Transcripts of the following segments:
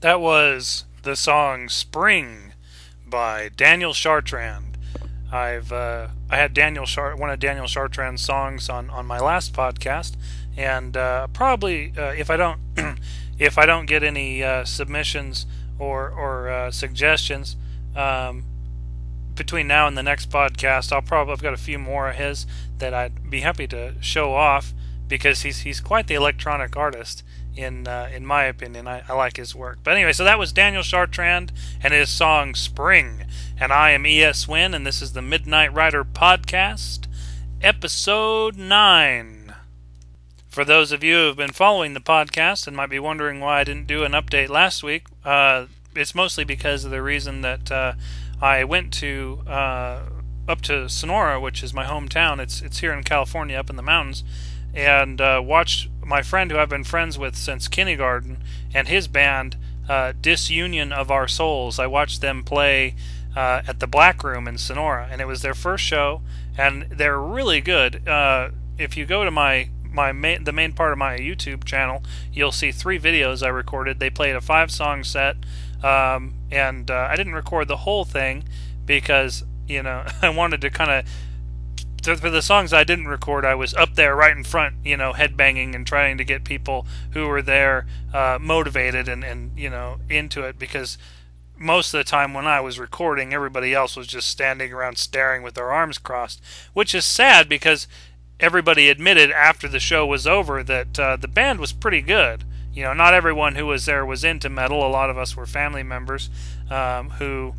That was the song "Spring" by Daniel Chartrand. I had one of Daniel Chartrand's songs on my last podcast, and probably if I don't if I don't get any submissions or suggestions between now and the next podcast, I've got a few more of his that I'd be happy to show off because he's quite the electronic artist. In my opinion, I like his work. But anyway, so that was Daniel Chartrand and his song "Spring." And I am ES Win, and this is the Midnight Rider Podcast, Episode 9. For those of you who have been following the podcast and might be wondering why I didn't do an update last week, it's mostly because of the reason that I went to up to Sonora, which is my hometown. It's here in California, up in the mountains, and watched my friend who I've been friends with since kindergarten and his band, Disunion of Our Souls. I watched them play at the Black Room in Sonora, and it was their first show, and they're really good. If you go to the main part of my YouTube channel, you'll see 3 videos I recorded. They played a 5-song set, and I didn't record the whole thing because I wanted to kind of. For the songs I didn't record, I was up there right in front, headbanging and trying to get people who were there motivated and into it, because most of the time when I was recording, everybody else was just standing around staring with their arms crossed, which is sad because everybody admitted after the show was over that the band was pretty good. Not everyone who was there was into metal. A lot of us were family members who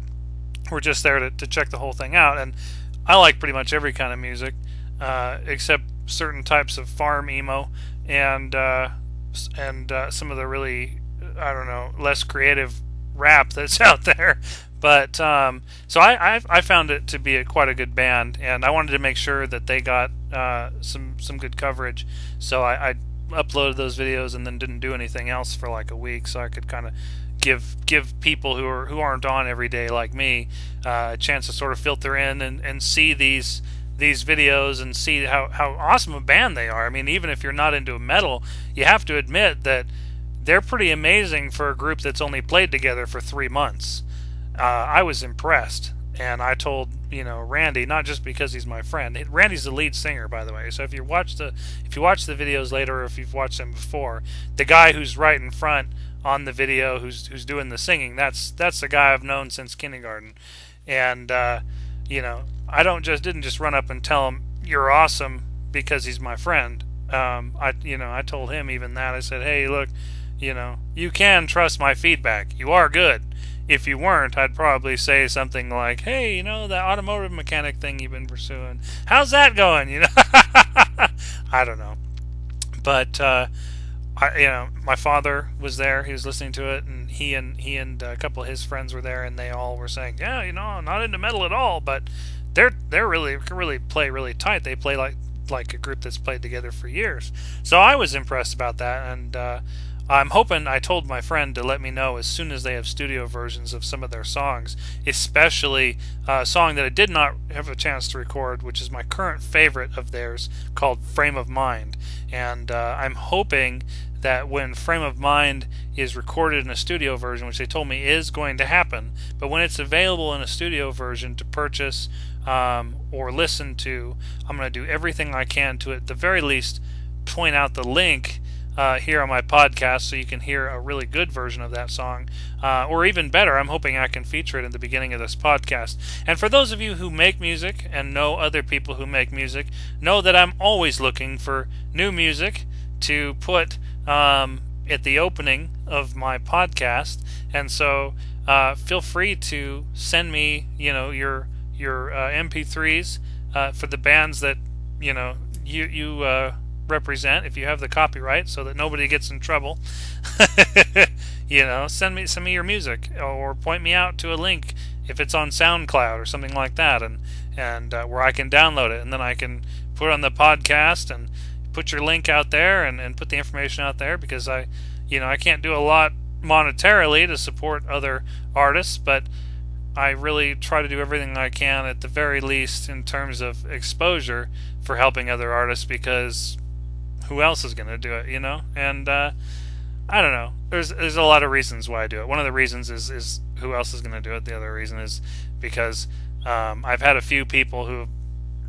were just there to check the whole thing out, and I like pretty much every kind of music, except certain types of farm emo and some of the really, less creative rap that's out there. But so I found it to be quite a good band, and I wanted to make sure that they got some good coverage. So I uploaded those videos and then didn't do anything else for like a week, so I could kind of give people who aren't on every day like me a chance to sort of filter in and see these videos and see how awesome a band they are. I mean, even if you're not into metal, you have to admit that they're pretty amazing for a group that's only played together for 3 months. I was impressed, and I told Randy, not just because he's my friend. Randy's the lead singer, by the way. So if you watch the videos later, or if you've watched them before, the guy who's right in front on the video who's doing the singing, that's the guy I've known since kindergarten. And I didn't just run up and tell him you're awesome because he's my friend. I told him even that. I said, hey, look, you can trust my feedback. You are good. If you weren't, I'd probably say something like, hey, that automotive mechanic thing you've been pursuing, how's that going? I don't know. But my father was there. He was listening to it, and he and a couple of his friends were there, and they all were saying, yeah, I'm not into metal at all, but they're really play really tight. They play like a group that's played together for years. So I was impressed about that, and I'm hoping. I told my friend to let me know as soon as they have studio versions of some of their songs, especially a song that I did not have a chance to record, which is my current favorite of theirs, called "Frame of Mind." And I'm hoping that when "Frame of Mind" is recorded in a studio version, which they told me is going to happen, but when it's available in a studio version to purchase or listen to, I'm going to do everything I can to, at the very least, point out the link here on my podcast so you can hear a really good version of that song. Or even better, I'm hoping I can feature it in the beginning of this podcast. And for those of you who make music and know other people who make music, know that I'm always looking for new music to put at the opening of my podcast. And so feel free to send me your MP3s for the bands that you represent, if you have the copyright, so that nobody gets in trouble. Send me your music, or point me out to a link if it's on SoundCloud or something like that, and where I can download it, and then I can put it on the podcast and put your link out there and put the information out there, because I can't do a lot monetarily to support other artists, but I really try to do everything I can, at the very least, in terms of exposure for helping other artists, because who else is going to do it, And I don't know. There's a lot of reasons why I do it. One of the reasons is who else is going to do it. The other reason is because I've had a few people who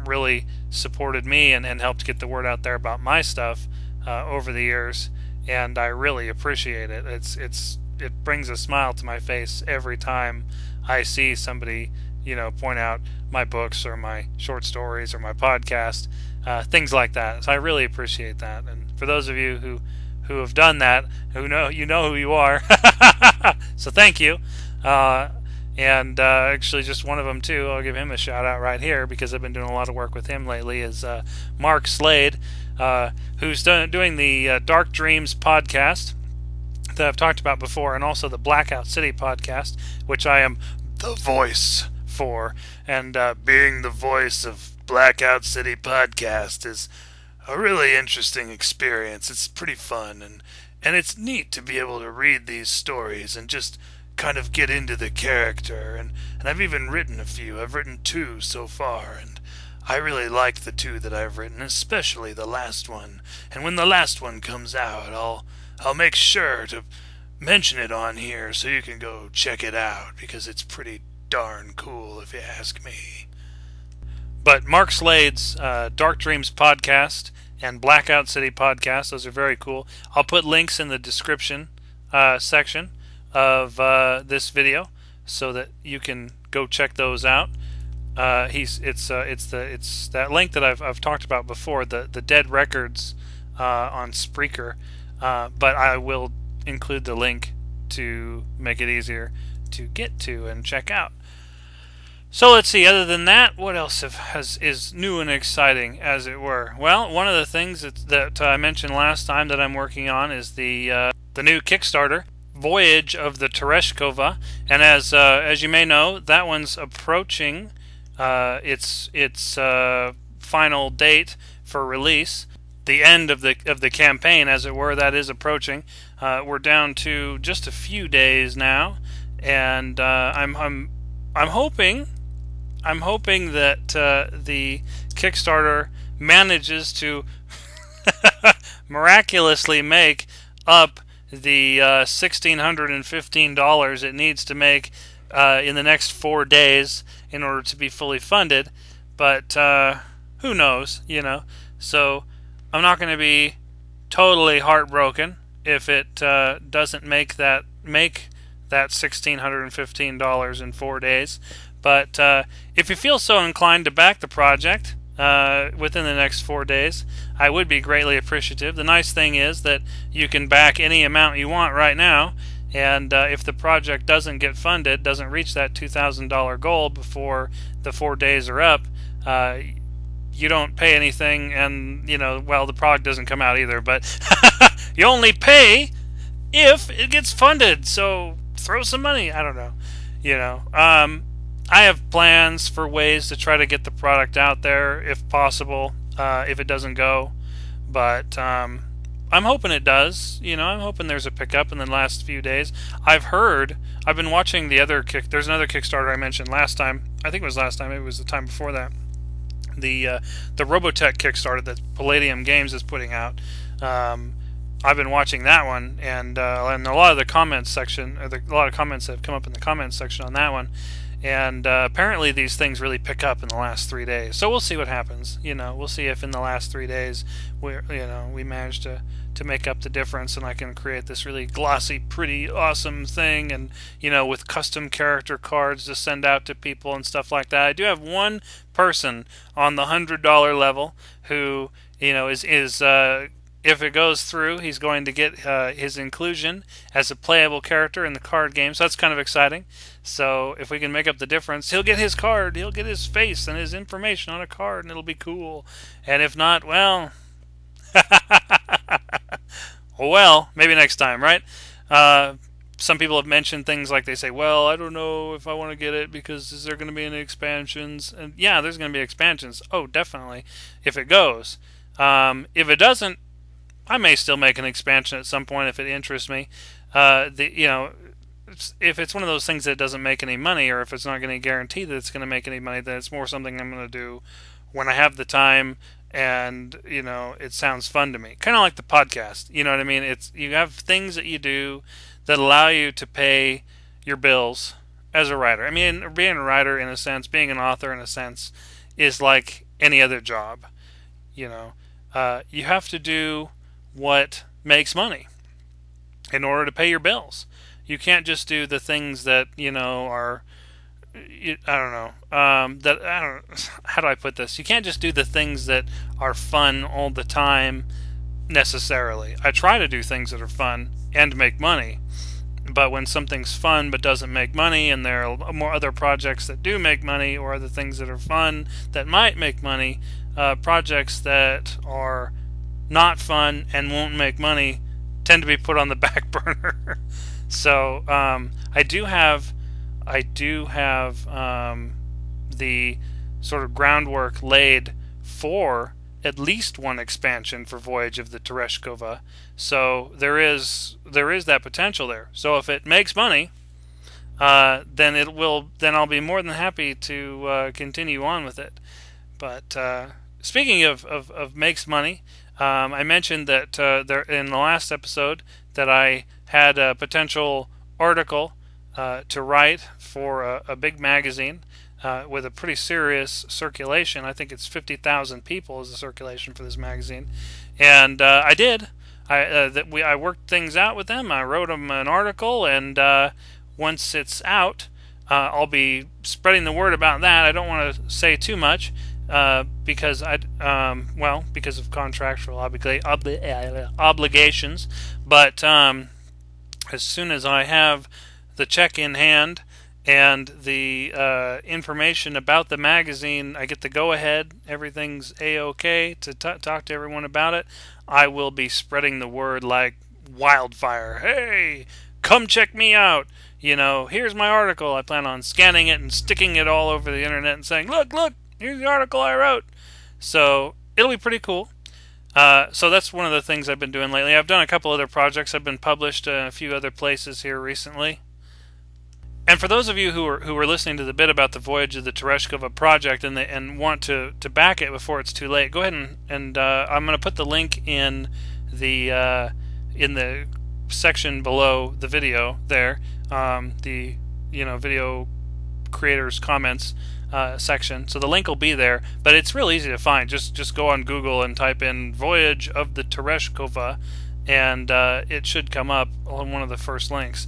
really supported me and helped get the word out there about my stuff over the years, and I really appreciate it. It brings a smile to my face every time I see somebody, point out my books or my short stories or my podcast, things like that. So I really appreciate that. And for those of you who have done that, who know who you are, so thank you. And actually, just one of them too. I'll give him a shout out right here because I've been doing a lot of work with him lately. Is Mark Slade, who's doing the Dark Dreams podcast that I've talked about before, and also the Blackout City podcast, which I am the voice for. And being the voice of Blackout City podcast is a really interesting experience. It's pretty fun, and it's neat to be able to read these stories and just kind of get into the character. And I've even written a few. I've written 2 so far, and I really like the 2 that I've written, especially the last one. And when the last one comes out, I'll make sure to mention it on here so you can go check it out, because it's pretty darn cool if you ask me. But Mark Slade's Dark Dreams podcast and Blackout City podcast, those are very cool. I'll put links in the description section of this video so that you can go check those out. It's that link that I've talked about before, the Dead Records on Spreaker, but I will include the link to make it easier to get to and check out. So let's see, other than that, what else is new and exciting, as it were? Well, one of the things that I mentioned last time that I'm working on is the new Kickstarter, Voyage of the Tereshkova, and as you may know, that one's approaching its final date for release. The end of the campaign, as it were, that is approaching. We're down to just a few days now, and I'm hoping that the Kickstarter manages to miraculously make up the $1,615 it needs to make in the next 4 days in order to be fully funded. But who knows, So I'm not going to be totally heartbroken if it doesn't make that $1,615 in 4 days. But if you feel so inclined to back the project within the next 4 days, I would be greatly appreciative. The nice thing is that you can back any amount you want right now, and if the project doesn't get funded, doesn't reach that $2,000 goal before the 4 days are up, you don't pay anything, and the product doesn't come out either. But you only pay if it gets funded. So throw some money. I don't know. I have plans for ways to try to get the product out there if possible, if it doesn't go. But I'm hoping it does. I'm hoping there's a pickup in the last few days. I've been watching the other there's another Kickstarter I mentioned last time. I think it was last time. It was the time before that. The Robotech Kickstarter that Palladium Games is putting out. I've been watching that one, and a lot of the comments section, a lot of comments have come up in the comments section on that one. And apparently these things really pick up in the last 3 days. So we'll see what happens. We'll see if in the last 3 days we manage to make up the difference, and I can create this really glossy, pretty, awesome thing, and with custom character cards to send out to people and stuff like that. I do have one person on the $100 level who is if it goes through, he's going to get his inclusion as a playable character in the card game. So that's kind of exciting. So if we can make up the difference, he'll get his card, he'll get his face and his information on a card, and it'll be cool. And if not, well, maybe next time, right? Some people have mentioned things like, they say, well, I don't know if I want to get it because is there going to be any expansions? And yeah, there's going to be expansions. Oh, definitely, if it goes. If it doesn't, I may still make an expansion at some point if it interests me. If it's one of those things that doesn't make any money, or if it's not going to guarantee that it's going to make any money, then it's more something I'm going to do when I have the time and it sounds fun to me, kind of like the podcast. You know what I mean? It's you have things that you do that allow you to pay your bills as a writer. I mean, being a writer in a sense, being an author in a sense, is like any other job. You have to do what makes money in order to pay your bills. You can't just do the things that are, I don't know, that I don't. How do I put this? You can't just do the things that are fun all the time necessarily. I try to do things that are fun and make money, but when something's fun but doesn't make money, and there are more other projects that do make money, or other things that are fun that might make money, projects that are not fun and won't make money tend to be put on the back burner. So I do have the sort of groundwork laid for at least one expansion for Voyage of the Tereshkova. So there is that potential there. So if it makes money, then I'll be more than happy to continue on with it. But speaking of makes money, I mentioned that there in the last episode that I had a potential article to write for a big magazine with a pretty serious circulation. I think it's 50,000 people is the circulation for this magazine, and I did. I worked things out with them. I wrote them an article, and once it's out, I'll be spreading the word about that. I don't want to say too much because because of contractual obligations. But as soon as I have the check in hand and the information about the magazine, I get the go-ahead, everything's A-OK to talk to everyone about it, I will be spreading the word like wildfire. Hey, come check me out. Here's my article. I plan on scanning it and sticking it all over the internet and saying, look, here's the article I wrote. So it'll be pretty cool. So that's one of the things I've been doing lately. I've done a couple other projects. I've been published in a few other places here recently. And for those of you who are listening to the bit about the Voyage of the Tereshkova project and want to back it before it's too late, go ahead and I'm going to put the link in the section below the video there, the video creators comments section. So the link will be there, but it's real easy to find. Just go on Google and type in Voyage of the Tereshkova, and it should come up on one of the first links.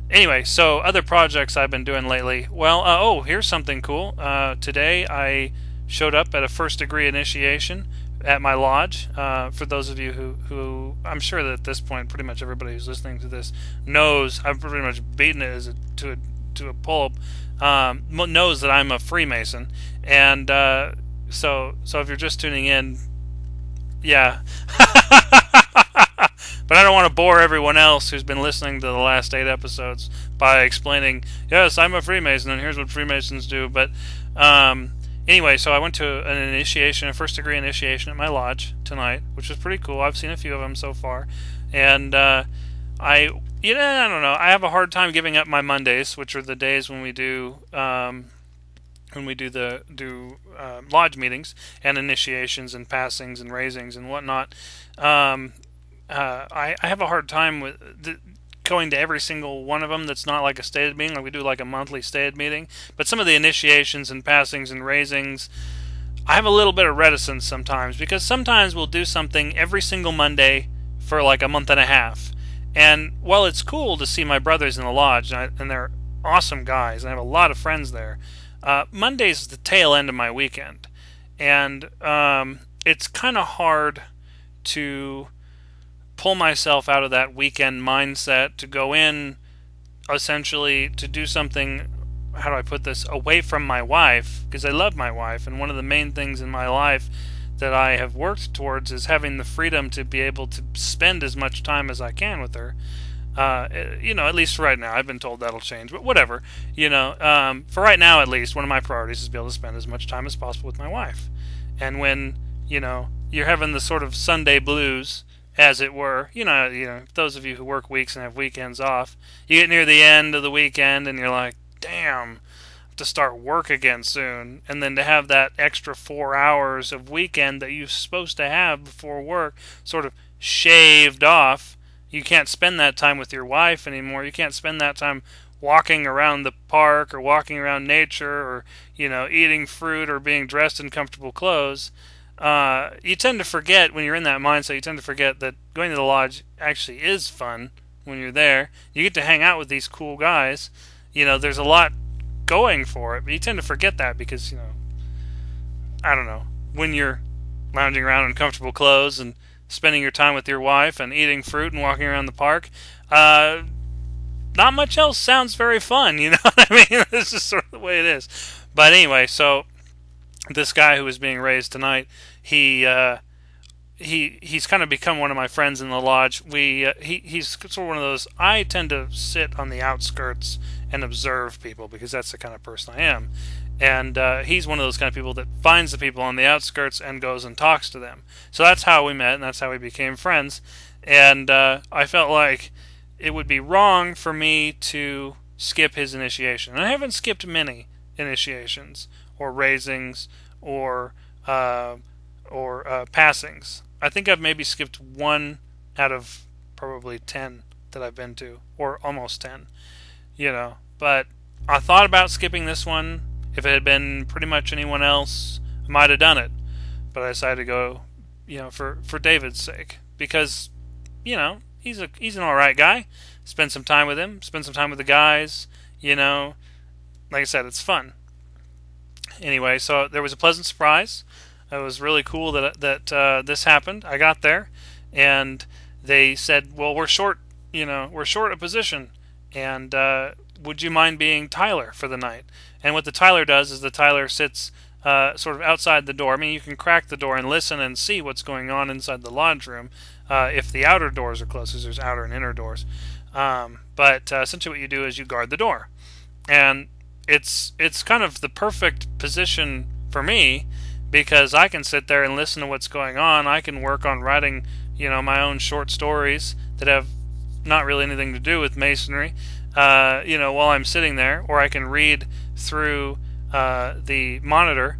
Anyway, so other projects I've been doing lately. Well, here's something cool. Today I showed up at a first degree initiation at my lodge. For those of you who I'm sure that at this point pretty much everybody who's listening to this knows, I've pretty much beaten it to a pulp, knows that I'm a Freemason. And so if you're just tuning in, yeah. But I don't want to bore everyone else who's been listening to the last 8 episodes by explaining, yes, I'm a Freemason, and here's what Freemasons do. But anyway, so I went to an initiation, a first-degree initiation at my lodge tonight, which was pretty cool. I've seen a few of them so far. And I don't know. I have a hard time giving up my Mondays, which are the days when we do lodge meetings and initiations and passings and raisings and whatnot. I have a hard time with going to every single one of them that's not like a stated meeting. Like we do like a monthly stated meeting. But some of the initiations and passings and raisings, I have a little bit of reticence sometimes, because sometimes we'll do something every single Monday for like a month and a half. And while it's cool to see my brothers in the lodge, and they're awesome guys, and I have a lot of friends there, Monday's the tail end of my weekend. And it's kind of hard to pull myself out of that weekend mindset to go in essentially to do something, how do I put this, away from my wife, because I love my wife, and one of the main things in my life that I have worked towards is having the freedom to be able to spend as much time as I can with her. At least for right now. I've been told that'll change, but whatever. For right now at least, one of my priorities is to be able to spend as much time as possible with my wife. And when, you're having the sort of Sunday blues, as it were, those of you who work weeks and have weekends off, you get near the end of the weekend and you're like, damn, to start work again soon, and then to have that extra 4 hours of weekend that you're supposed to have before work sort of shaved off. You can't spend that time with your wife anymore. You can't spend that time walking around the park or walking around nature or, eating fruit or being dressed in comfortable clothes. You tend to forget, when you're in that mindset, you tend to forget that going to the lodge actually is fun when you're there. You get to hang out with these cool guys. There's a lot going for it, but you tend to forget that because, I don't know, when you're lounging around in comfortable clothes and spending your time with your wife and eating fruit and walking around the park, not much else sounds very fun, you know what I mean? This is sort of the way it is. But anyway, so this guy who was being raised tonight, he's kind of become one of my friends in the lodge. He's sort of one of those. I tend to sit on the outskirts and observe people because that's the kind of person I am. And he's one of those kind of people that finds the people on the outskirts and goes and talks to them. So that's how we met, and that's how we became friends. And I felt like it would be wrong for me to skip his initiation. And I haven't skipped many initiations or raisings or passings. I think I've maybe skipped one out of probably 10 that I've been to, or almost 10, But I thought about skipping this one. If it had been pretty much anyone else, I might have done it. But I decided to go, for David's sake, because, he's an all right guy. Spend some time with him. Spend some time with the guys. Like I said, it's fun. Anyway, so there was a pleasant surprise. It was really cool that this happened. I got there, and they said, "Well, we're short. We're short a position, and would you mind being Tyler for the night?" And what the Tyler does is the Tyler sits sort of outside the door. I mean, you can crack the door and listen and see what's going on inside the lodge room if the outer doors are closed, because there's outer and inner doors. But essentially what you do is you guard the door. And it's kind of the perfect position for me, because I can sit there and listen to what's going on. I can work on writing, my own short stories that have not really anything to do with masonry, while I'm sitting there, or I can read through the monitor,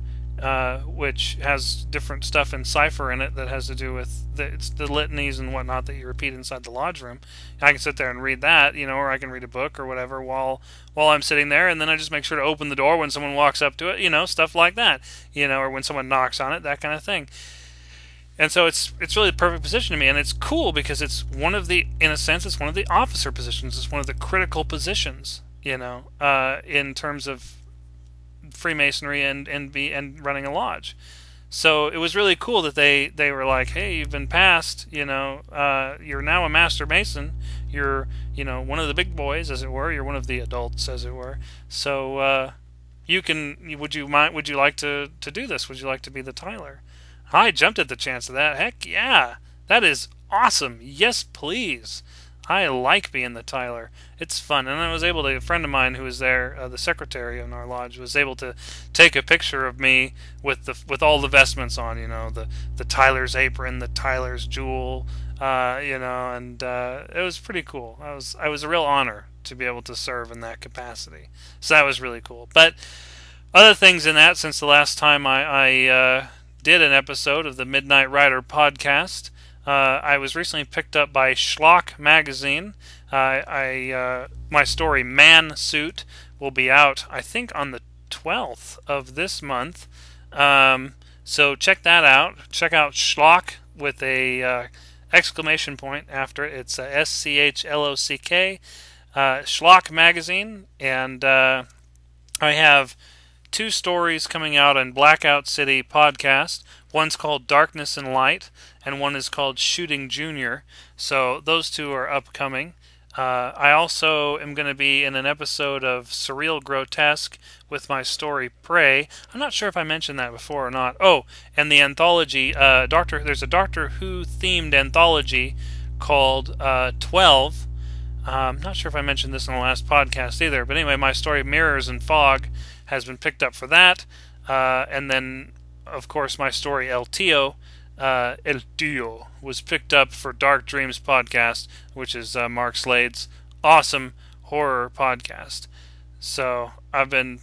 which has different stuff in cipher in it that has to do with the litanies and whatnot that you repeat inside the lodge room. I can sit there and read that, or I can read a book or whatever while I'm sitting there, and then I just make sure to open the door when someone walks up to it, stuff like that, or when someone knocks on it, that kind of thing. And so it's really the perfect position to me, and it's cool because it's one of the officer positions. It's one of the critical positions, in terms of Freemasonry and running a lodge. So it was really cool that they were like, "Hey, you've been passed. You're now a Master Mason. You're one of the big boys, as it were. You're one of the adults, as it were. So would you like to do this? Would you like to be the Tyler?" I jumped at the chance of that. Heck yeah, that is awesome. Yes, please. I like being the Tyler. It's fun. And I was able to, a friend of mine who was there, the secretary in our lodge, was able to take a picture of me with all the vestments on, the Tyler's apron, the Tyler's jewel, and it was pretty cool. I was a real honor to be able to serve in that capacity. So that was really cool. But other things in that, since the last time I did an episode of the Midnight Rider podcast, I was recently picked up by Schlock magazine. My story Man Suit will be out, I think, on the 12th of this month. So check that out. Check out Schlock with a exclamation point after it. It's SCHLOCK, Schlock magazine, and I have 2 stories coming out on Blackout City podcast. One's called Darkness and Light, and one is called Shooting Junior. So those 2 are upcoming. I also am going to be in an episode of Surreal Grotesque with my story Prey. I'm not sure if I mentioned that before or not. Oh, and the anthology, there's a Doctor Who themed anthology called 12. I'm not sure if I mentioned this in the last podcast either, but anyway, my story Mirrors and Fog has been picked up for that. And then, of course, my story El Tío was picked up for Dark Dreams podcast, which is Mark Slade's awesome horror podcast. So I've been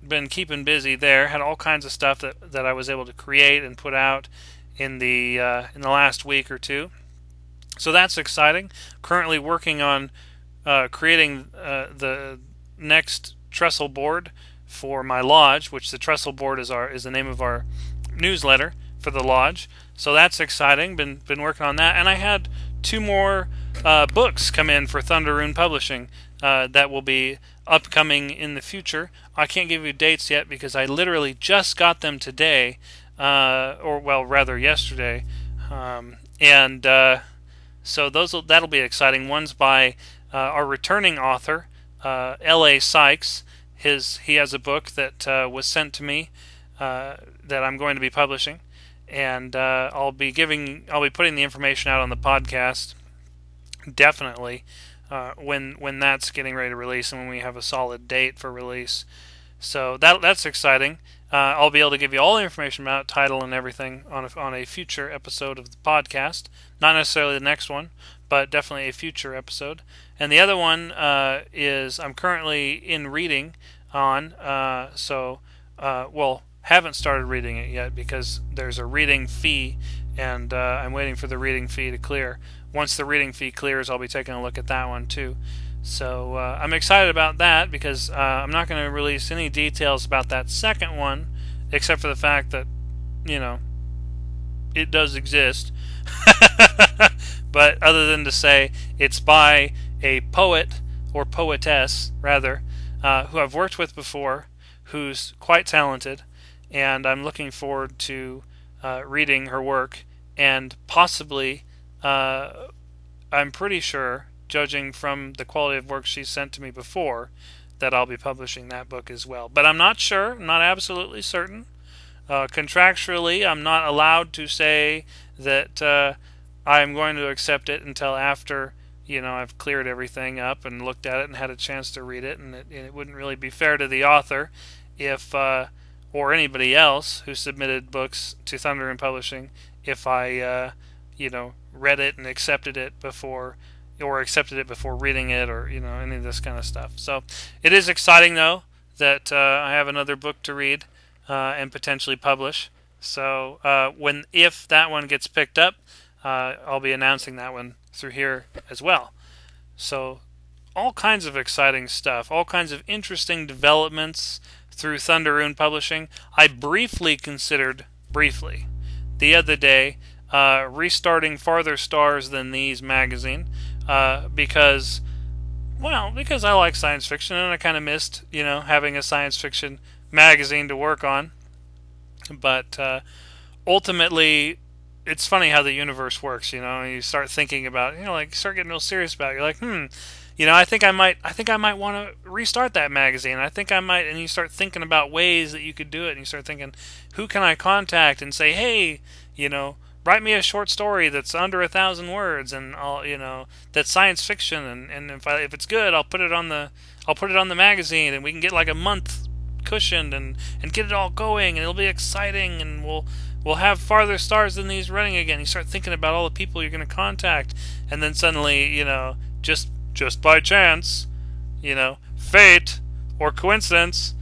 been keeping busy there. Had all kinds of stuff that I was able to create and put out in the last week or two. So that's exciting. Currently working on creating the next trestle board for my lodge, which the trestle board is the name of our newsletter for the lodge. So that's exciting. Been working on that, and I had 2 more books come in for Thunder Rune Publishing that will be upcoming in the future. I can't give you dates yet because I literally just got them today, or well, rather yesterday, and so that'll be exciting. One's by our returning author, L.A. Sykes. He has a book that was sent to me that I'm going to be publishing, and I'll be putting the information out on the podcast definitely when that's getting ready to release and when we have a solid date for release. So that's exciting. I'll be able to give you all the information about title and everything on a future episode of the podcast. Not necessarily the next one, but definitely a future episode. And the other one is I'm currently in reading on, haven't started reading it yet because there's a reading fee, and I'm waiting for the reading fee to clear. Once the reading fee clears, I'll be taking a look at that one too. So I'm excited about that because I'm not going to release any details about that second one, except for the fact that, it does exist. But other than to say it's by a poet, or poetess rather, who I've worked with before, who's quite talented, and I'm looking forward to reading her work, and possibly, I'm pretty sure, judging from the quality of work she's sent to me before, that I'll be publishing that book as well. But I'm not sure, I'm not absolutely certain. Contractually, I'm not allowed to say that I'm going to accept it until after I've cleared everything up and looked at it and had a chance to read it, and it wouldn't really be fair to the author if or anybody else who submitted books to Thunder Rune Publishing if I read it and accepted it before reading it, or any of this kind of stuff. So it is exciting though that I have another book to read and potentially publish. So if that one gets picked up, I'll be announcing that one through here as well. So all kinds of exciting stuff, all kinds of interesting developments through Thunder Rune Publishing. I briefly considered the other day restarting Farther Stars Than These magazine because I like science fiction, and I kind of missed having a science fiction magazine to work on. But ultimately, it's funny how the universe works. You start thinking about start getting real serious about it. You're like, I think I might want to restart that magazine. I think I might, and you start thinking about ways that you could do it, and you start thinking, who can I contact and say, hey, write me a short story that's under 1,000 words, and I'll, that's science fiction, and if it's good, I'll put it on the magazine, and we can get like a month cushioned and get it all going, and it'll be exciting, and we'll have Farther Stars Than These running again. You start thinking about all the people you're going to contact, and then suddenly, just by chance, fate or coincidence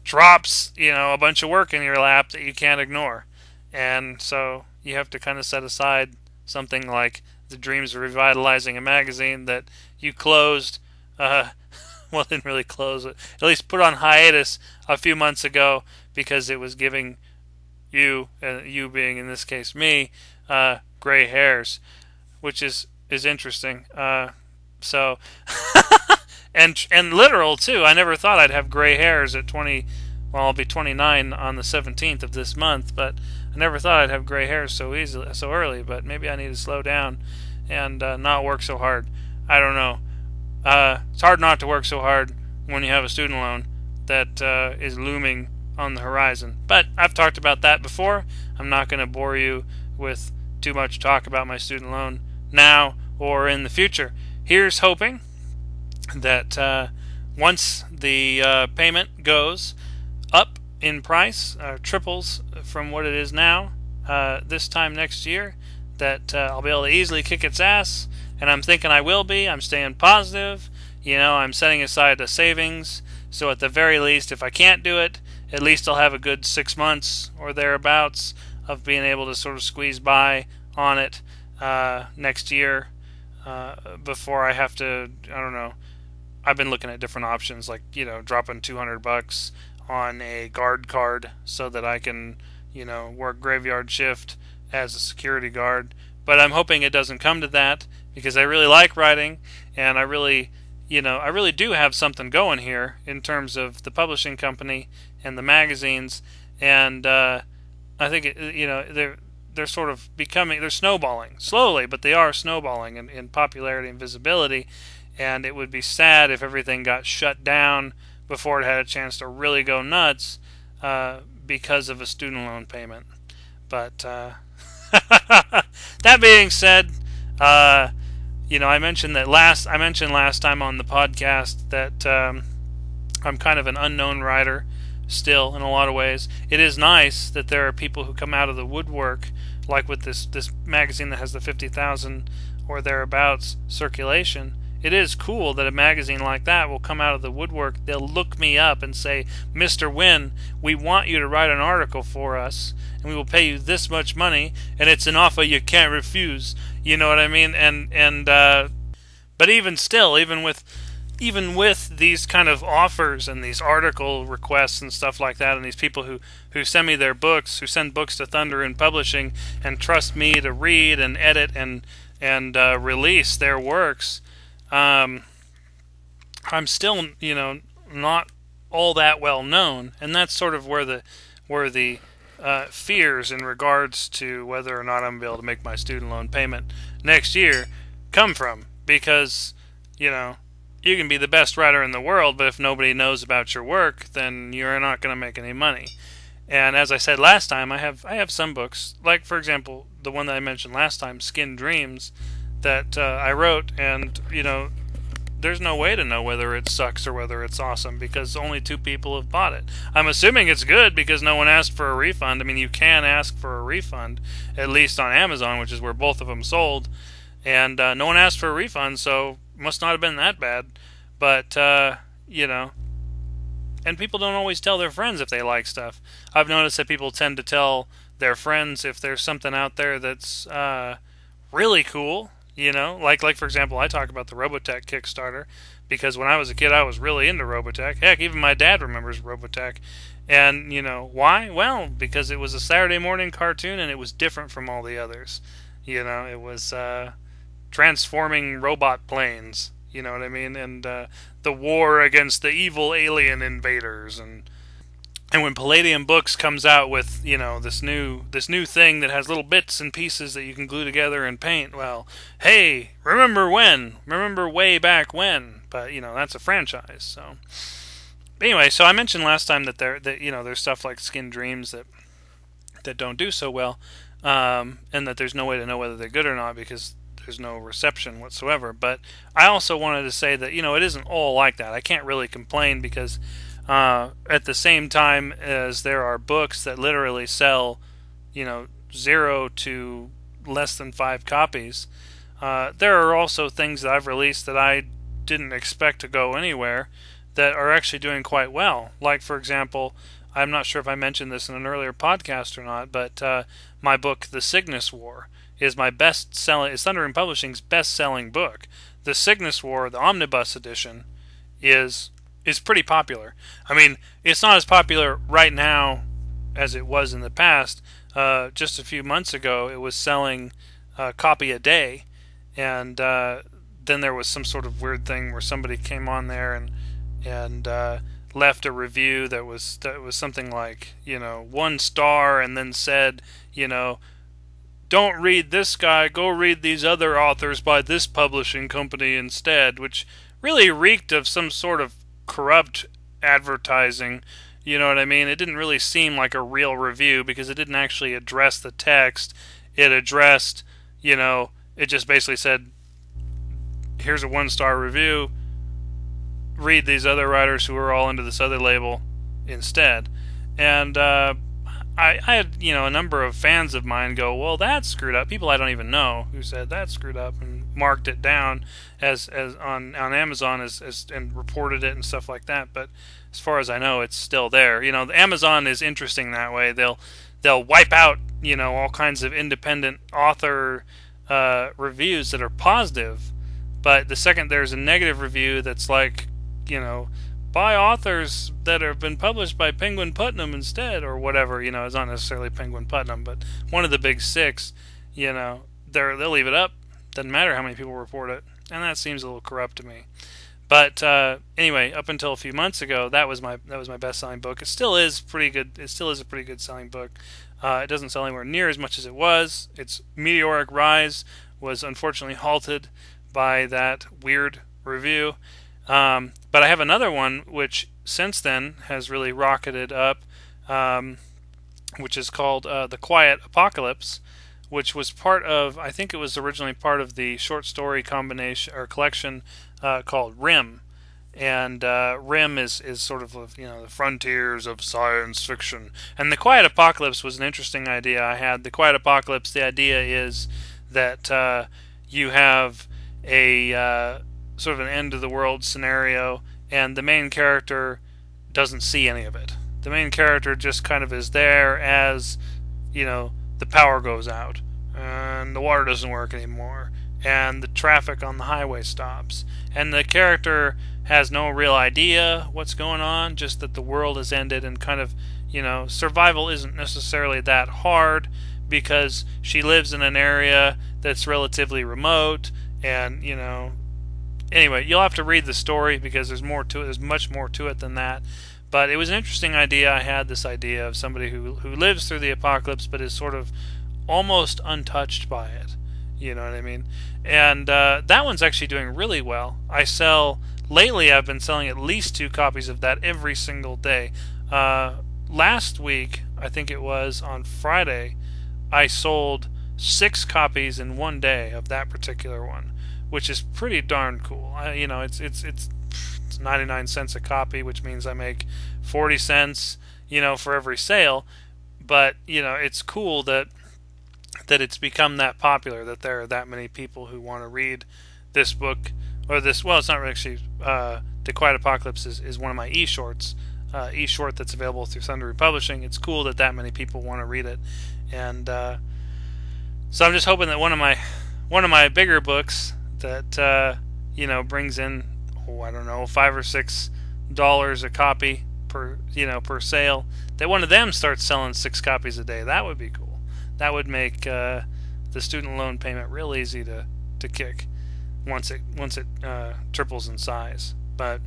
drops, a bunch of work in your lap that you can't ignore. And so you have to kind of set aside something like the dreams of revitalizing a magazine that you closed, didn't really close it, at least put on hiatus a few months ago because it was giving you being in this case me, gray hairs, which is interesting. So, and literal too. I never thought I'd have gray hairs at 20. Well, I'll be 29 on the 17th of this month, but I never thought I'd have gray hairs so early. But maybe I need to slow down and not work so hard. I don't know. It's hard not to work so hard when you have a student loan that is looming on the horizon. But I've talked about that before. I'm not going to bore you with too much talk about my student loan now or in the future. Here's hoping that once the payment goes up in price, triples from what it is now, this time next year, that I'll be able to easily kick its ass, and I'm thinking I will be. I'm staying positive. I'm setting aside a savings, so at the very least, if I can't do it, at least I'll have a good 6 months or thereabouts of being able to sort of squeeze by on it next year before I have to, I don't know. I've been looking at different options, like, dropping $200 on a guard card so that I can, work graveyard shift as a security guard. But I'm hoping it doesn't come to that, because I really like writing, and I really do have something going here in terms of the publishing company and the magazines, and I think they're sort of they're snowballing slowly, but they are snowballing in popularity and visibility. And it would be sad if everything got shut down before it had a chance to really go nuts because of a student loan payment. But that being said, I mentioned last time on the podcast that I'm kind of an unknown writer still in a lot of ways. It is nice that there are people who come out of the woodwork, like with this magazine that has the 50,000 or thereabouts circulation. It is cool that a magazine like that will come out of the woodwork. They'll look me up and say, "Mr. Wynn, we want you to write an article for us, and we will pay you this much money, and it's an offer you can't refuse." You know what I mean? But even still, even with these kind of offers and these article requests and stuff like that, and these people who send me their books, who send books to Thunder in Publishing and trust me to read and edit and release their works, I'm still, not all that well known, and that's sort of where the fears in regards to whether or not I'm going to be able to make my student loan payment next year come from. Because, you can be the best writer in the world, but if nobody knows about your work, then you're not going to make any money. And as I said last time, I have some books, like, for example, the one that I mentioned last time, Skin Dreams, that I wrote, and there's no way to know whether it sucks or whether it's awesome, because only 2 people have bought it. I'm assuming it's good because no one asked for a refund. I mean, you can ask for a refund, at least on Amazon, which is where both of them sold, and no one asked for a refund, so must not have been that bad. But and people don't always tell their friends if they like stuff. I've noticed that people tend to tell their friends if there's something out there that's really cool. Like for example, I talk about the Robotech Kickstarter because when I was a kid, I was really into Robotech. Heck, even my dad remembers Robotech. And, why? Well, because it was a Saturday morning cartoon and it was different from all the others. It was transforming robot planes, you know what I mean? And the war against the evil alien invaders. And when Palladium Books comes out with, this new thing that has little bits and pieces that you can glue together and paint, well, hey, remember way back when? But that's a franchise. So anyway, so I mentioned last time that there's stuff like Skin Dreams that don't do so well, and that there's no way to know whether they're good or not because there's no reception whatsoever. But I also wanted to say that it isn't all like that. I can't really complain because at the same time as there are books that literally sell, 0 to less than 5 copies, there are also things that I've released that I didn't expect to go anywhere that are actually doing quite well. Like, for example, I'm not sure if I mentioned this in an earlier podcast or not, but my book, The Cygnus War, is Thunder in Publishing's best-selling book. The Cygnus War, the omnibus edition, is pretty popular. I mean, it's not as popular right now as it was in the past. Just a few months ago, it was selling a copy a day, and then there was some sort of weird thing where somebody came on there and left a review that was something like 1 star, and then said don't read this guy, go read these other authors by this publishing company instead, which really reeked of some sort of corrupt advertising. You know what I mean? It didn't really seem like a real review because it didn't actually address the text. It addressed, it just basically said, here's a 1-star review, read these other writers who are all under this other label instead. And I had, a number of fans of mine go, well, that's screwed up. People I don't even know who said that's screwed up and marked it down as on Amazon as and reported it and stuff like that. But as far as I know, it's still there. Amazon is interesting that way. They'll wipe out, all kinds of independent author reviews that are positive, but the second there's a negative review that's like, by authors that have been published by Penguin Putnam instead, or whatever, it's not necessarily Penguin Putnam, but one of the big six, they'll leave it up. Doesn't matter how many people report it, and that seems a little corrupt to me. But anyway, up until a few months ago, that was my best-selling book. It still is pretty good. It still is a pretty good selling book. It doesn't sell anywhere near as much as it was. Its meteoric rise was unfortunately halted by that weird review. But I have another one which since then has really rocketed up, which is called The Quiet Apocalypse, which was part of, I think it was originally part of the short story combination or collection called Rim. And Rim is sort of, the frontiers of science fiction. And The Quiet Apocalypse was an interesting idea I had. The Quiet Apocalypse, the idea is that you have a sort of an end of the world scenario, and the main character doesn't see any of it. The main character just kind of is there as, the power goes out, and the water doesn't work anymore, and the traffic on the highway stops, and the character has no real idea what's going on, just that the world has ended, and kind of, survival isn't necessarily that hard because she lives in an area that's relatively remote, and, anyway, you'll have to read the story because there's more to it. There's much more to it than that. But it was an interesting idea. I had this idea of somebody who lives through the apocalypse but is sort of almost untouched by it. You know what I mean? And that one's actually doing really well. Lately I've been selling at least 2 copies of that every single day. Last week, I think it was on Friday, I sold 6 copies in one day of that particular one, which is pretty darn cool. It's 99 cents a copy, which means I make 40 cents, for every sale. But, it's cool that it's become that popular, that there are that many people who want to read this book, or this, well, it's not really actually, The Quiet Apocalypse is one of my e-shorts, e-short that's available through Thundery Publishing. It's cool that many people want to read it. And so I'm just hoping that one of my bigger books that brings in, I don't know, $5 or $6 a copy per sale, that one of them starts selling 6 copies a day. That would be cool. That would make the student loan payment real easy to kick once it triples in size. But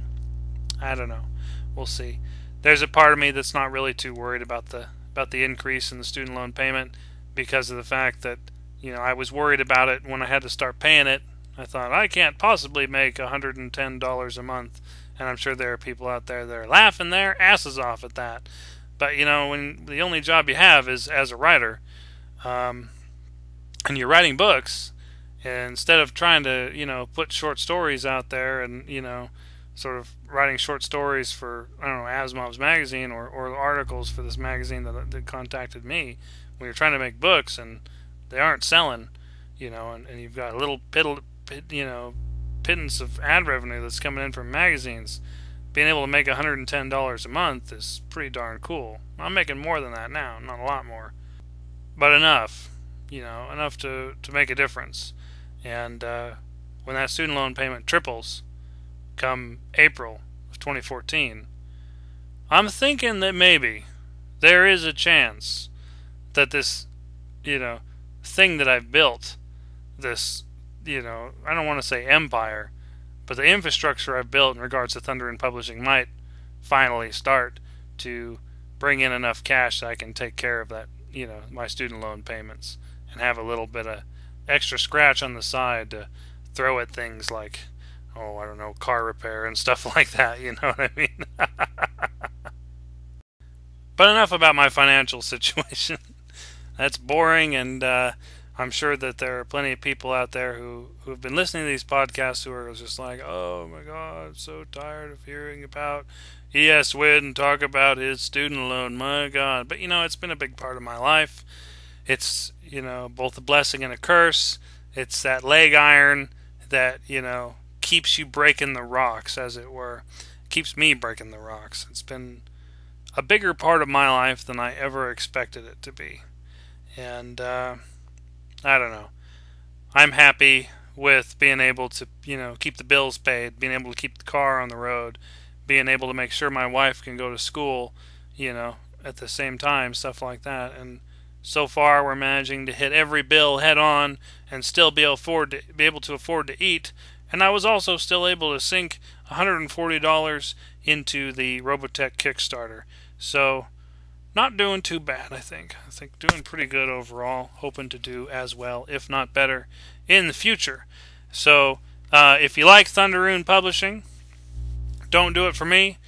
I don't know. We'll see. There's a part of me that's not really too worried about the increase in the student loan payment because of the fact that I was worried about it when I had to start paying it. I thought, I can't possibly make $110 a month, and I'm sure there are people out there that are laughing their asses off at that. But when the only job you have is as a writer, and you're writing books, and instead of trying to put short stories out there and sort of writing short stories for, I don't know, Asimov's magazine or articles for this magazine that contacted me, when you're trying to make books and they aren't selling, and you've got a little pittance of ad revenue that's coming in from magazines, being able to make $110 a month is pretty darn cool. I'm making more than that now, not a lot more, but enough, enough to make a difference. And when that student loan payment triples come April of 2014, I'm thinking that maybe there is a chance that this, thing that I've built, this, I don't want to say empire, but the infrastructure I've built in regards to Thundery Publishing might finally start to bring in enough cash that I can take care of that, my student loan payments, and have a little bit of extra scratch on the side to throw at things like, I don't know, car repair and stuff like that, you know what I mean? But enough about my financial situation. That's boring, and I'm I'm sure that there are plenty of people out there who have been listening to these podcasts who are just like, oh my God, I'm so tired of hearing about he has to wait and talk about his student loan, my God. But it's been a big part of my life. It's, both a blessing and a curse. It's that leg iron that, keeps you breaking the rocks, as it were. Keeps me breaking the rocks. It's been a bigger part of my life than I ever expected it to be. And, I don't know. I'm happy with being able to, keep the bills paid, being able to keep the car on the road, being able to make sure my wife can go to school, at the same time, stuff like that. And so far, we're managing to hit every bill head on and still be able to afford to eat. And I was also still able to sink $140 into the Robotech Kickstarter. So, not doing too bad, I think. I think doing pretty good overall. Hoping to do as well, if not better, in the future. So, if you like Thunderoon Publishing, don't do it for me.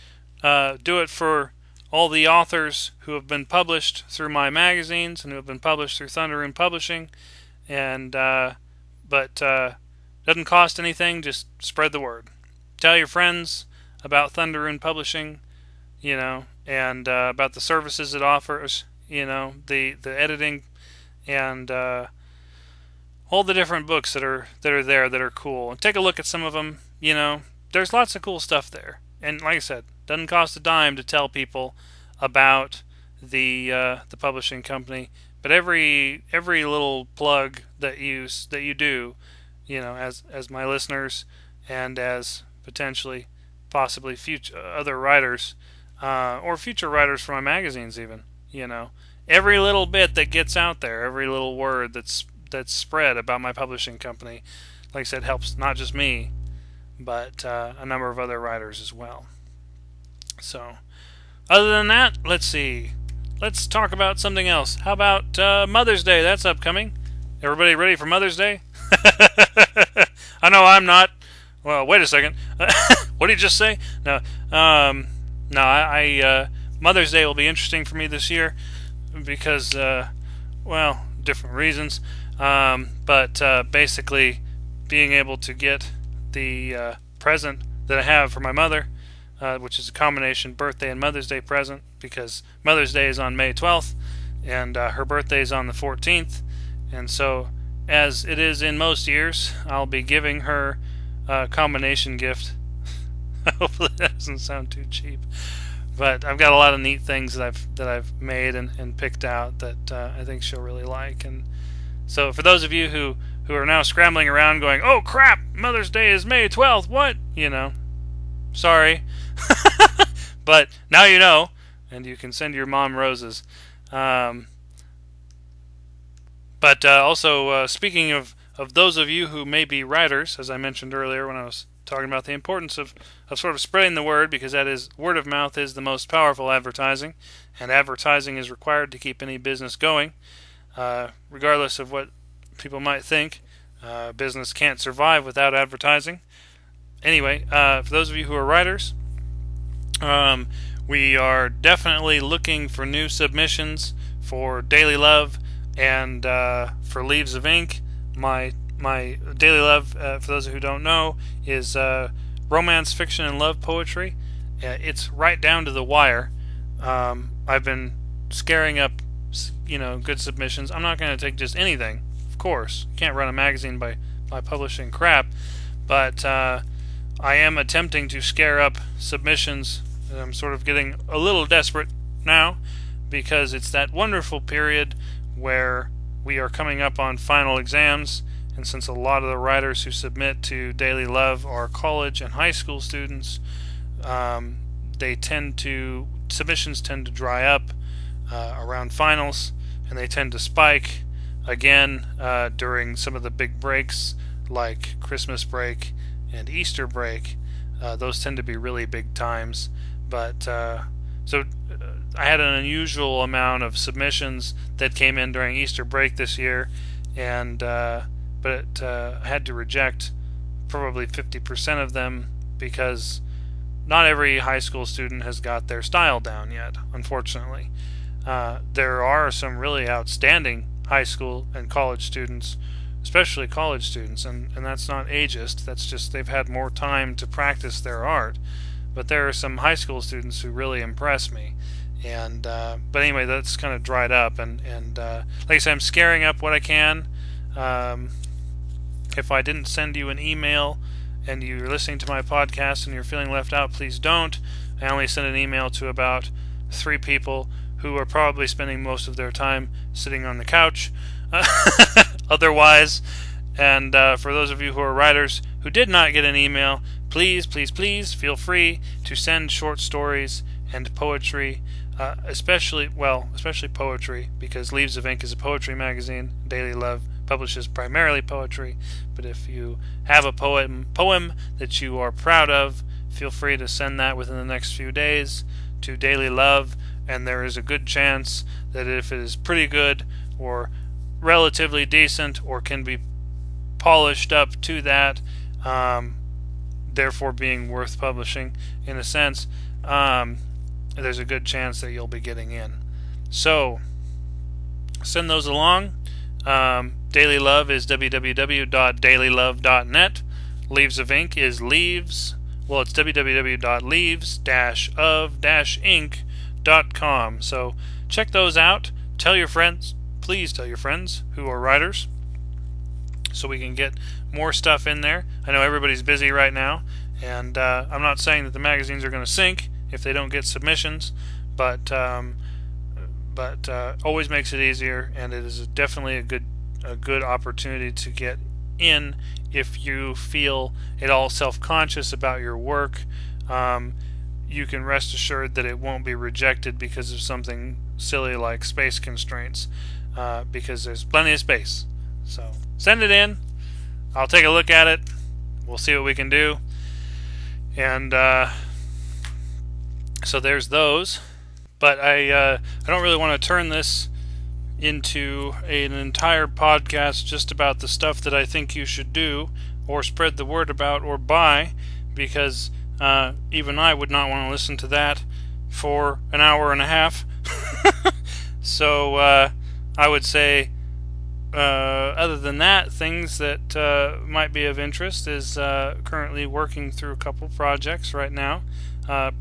Do it for all the authors who have been published through my magazines and who have been published through Thunderoon Publishing. And but doesn't cost anything. Just spread the word. Tell your friends about Thunderoon Publishing. And about the services it offers. The editing and all the different books that are there that are cool. And take a look at some of them. There's lots of cool stuff there. And like I said, doesn't cost a dime to tell people about the publishing company. But every little plug that you do, as my listeners and as potentially, possibly future other writers, or future writers for my magazines, even, every little bit that gets out there, every little word that's spread about my publishing company, like I said, helps not just me, but a number of other writers as well. So, other than that, let's see. Let's talk about something else. How about Mother's Day? That's upcoming. Everybody ready for Mother's Day? I know I'm not. Well, wait a second. What did you just say? No. No, I Mother's Day will be interesting for me this year because, different reasons. But basically, being able to get the present that I have for my mother, which is a combination birthday and Mother's Day present, because Mother's Day is on May 12th, and her birthday is on the 14th. And so, as it is in most years, I'll be giving her a combination gift. Hopefully that doesn't sound too cheap. But I've got a lot of neat things that I've made and picked out that I think she'll really like. And so for those of you who are now scrambling around going, oh crap, Mother's Day is May 12th, what? Sorry. But now you know, and you can send your mom roses. But also, speaking of those of you who may be writers, as I mentioned earlier when I was talking about the importance of sort of spreading the word, because that is, word of mouth is the most powerful advertising, and advertising is required to keep any business going. Regardless of what people might think, business can't survive without advertising. Anyway, for those of you who are writers, we are definitely looking for new submissions for Daily Love and for Leaves of Ink. My Daily Love, for those who don't know, is romance, fiction, and love poetry. It's right down to the wire. I've been scaring up, good submissions. I'm not going to take just anything, of course. You can't run a magazine by publishing crap. But I am attempting to scare up submissions. I'm sort of getting a little desperate now, because it's that wonderful period where we are coming up on final exams. And since a lot of the writers who submit to Daily Love are college and high school students, submissions tend to dry up around finals, and they tend to spike again during some of the big breaks like Christmas break and Easter break. Those tend to be really big times. But so I had an unusual amount of submissions that came in during Easter break this year, and but I had to reject probably 50% of them because not every high school student has got their style down yet, unfortunately. There are some really outstanding high school and college students, especially college students, and that's not ageist, that's just they've had more time to practice their art. But there are some high school students who really impress me. And but anyway, that's kind of dried up, and like I said, I'm scaring up what I can. If I didn't send you an email and you're listening to my podcast and you're feeling left out, please don't. I only sent an email to about 3 people who are probably spending most of their time sitting on the couch otherwise. And for those of you who are writers who did not get an email, please feel free to send short stories and poetry, especially poetry, because Leaves of Ink is a poetry magazine. Daily Love publishes primarily poetry, but if you have a poem that you are proud of, feel free to send that within the next few days to Daily Love, and there is a good chance that if it is pretty good or relatively decent or can be polished up to that, therefore being worth publishing in a sense, there's a good chance that you'll be getting in. So send those along. Daily Love is www.dailylove.net. Leaves of Ink is it's www.leaves-of-ink.com. So check those out. Tell your friends, please tell your friends who are writers, so we can get more stuff in there. I know everybody's busy right now, and I'm not saying that the magazines are going to sink if they don't get submissions, but always makes it easier, and it is definitely a good opportunity to get in if you feel at all self-conscious about your work. You can rest assured that it won't be rejected because of something silly like space constraints, because there's plenty of space. So send it in. I'll take a look at it. We'll see what we can do. And so there's those. But I don't really want to turn this into an entire podcast just about the stuff that I think you should do or spread the word about or buy, because even I would not want to listen to that for an hour and a half. So I would say, other than that, things that might be of interest is currently working through a couple projects right now,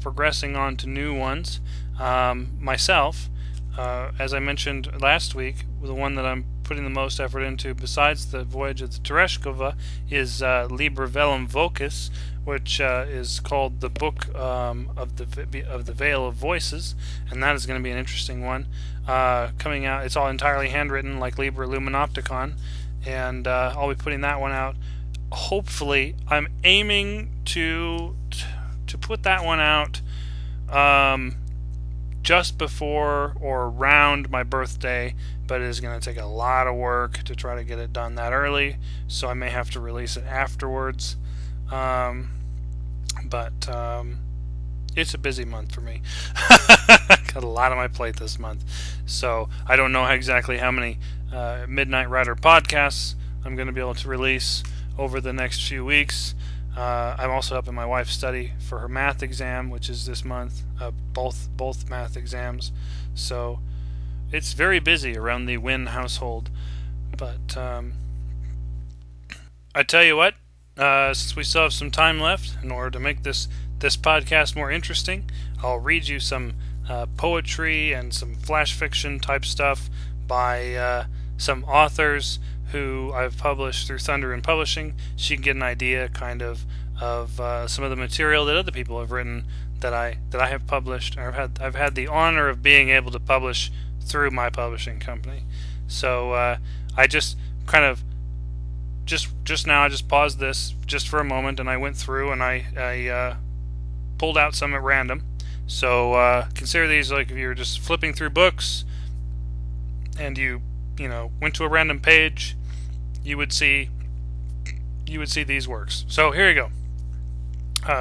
progressing on to new ones. Myself, as I mentioned last week, the one that I'm putting the most effort into besides the Voyage of the Tereshkova is Liber Velum Vocis, which is called the Book of the Veil of Voices, and that is going to be an interesting one coming out. It's all entirely handwritten like Liber Luminopticon, and I'll be putting that one out. Hopefully, I'm aiming to put that one out just before or around my birthday, but it is going to take a lot of work to try to get it done that early, so I may have to release it afterwards. But it's a busy month for me. Got a lot on my plate this month, so I don't know exactly how many Midnight Rider podcasts I'm going to be able to release over the next few weeks. I'm also up in my wife's study for her math exam, which is this month, both math exams. So it's very busy around the Wynn household. But I tell you what, since we still have some time left, in order to make this podcast more interesting, I'll read you some poetry and some flash fiction type stuff by some authors who I've published through Thunder and Publishing, so you can get an idea kind of some of the material that other people have written that I have published, or I've had the honor of being able to publish through my publishing company. So I just kind of just now I just paused this just for a moment, and I went through and I pulled out some at random. So consider these like if you're just flipping through books and you went to a random page, you would see these works. So here you go.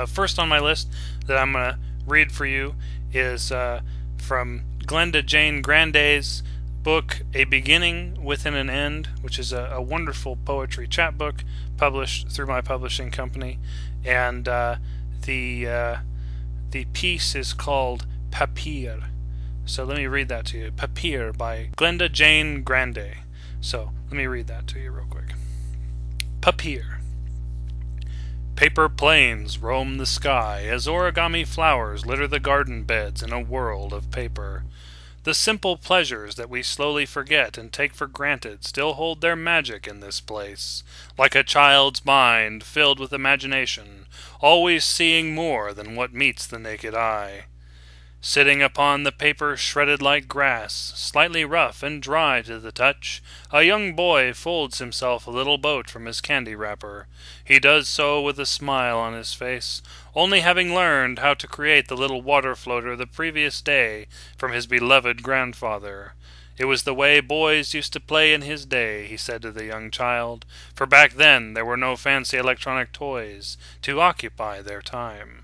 First on my list that I'm going to read for you is from Glenda Jane Grande's book, A Beginning Within an End, which is a wonderful poetry chapbook published through my publishing company. And the piece is called Papier. So let me read that to you. Papier by Glenda Jane Grande. So let me read that to you real quick. Papier. Paper planes roam the sky as origami flowers litter the garden beds in a world of paper. The simple pleasures that we slowly forget and take for granted still hold their magic in this place, like a child's mind filled with imagination, always seeing more than what meets the naked eye. Sitting upon the paper shredded like grass, slightly rough and dry to the touch, a young boy folds himself a little boat from his candy wrapper. He does so with a smile on his face, only having learned how to create the little water floater the previous day from his beloved grandfather. It was the way boys used to play in his day, he said to the young child, for back then there were no fancy electronic toys to occupy their time.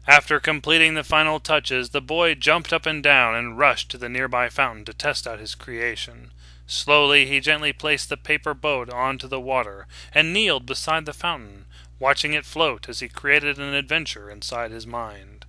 After completing the final touches, the boy jumped up and down and rushed to the nearby fountain to test out his creation. Slowly he gently placed the paper boat onto the water and kneeled beside the fountain, watching it float as he created an adventure inside his mind.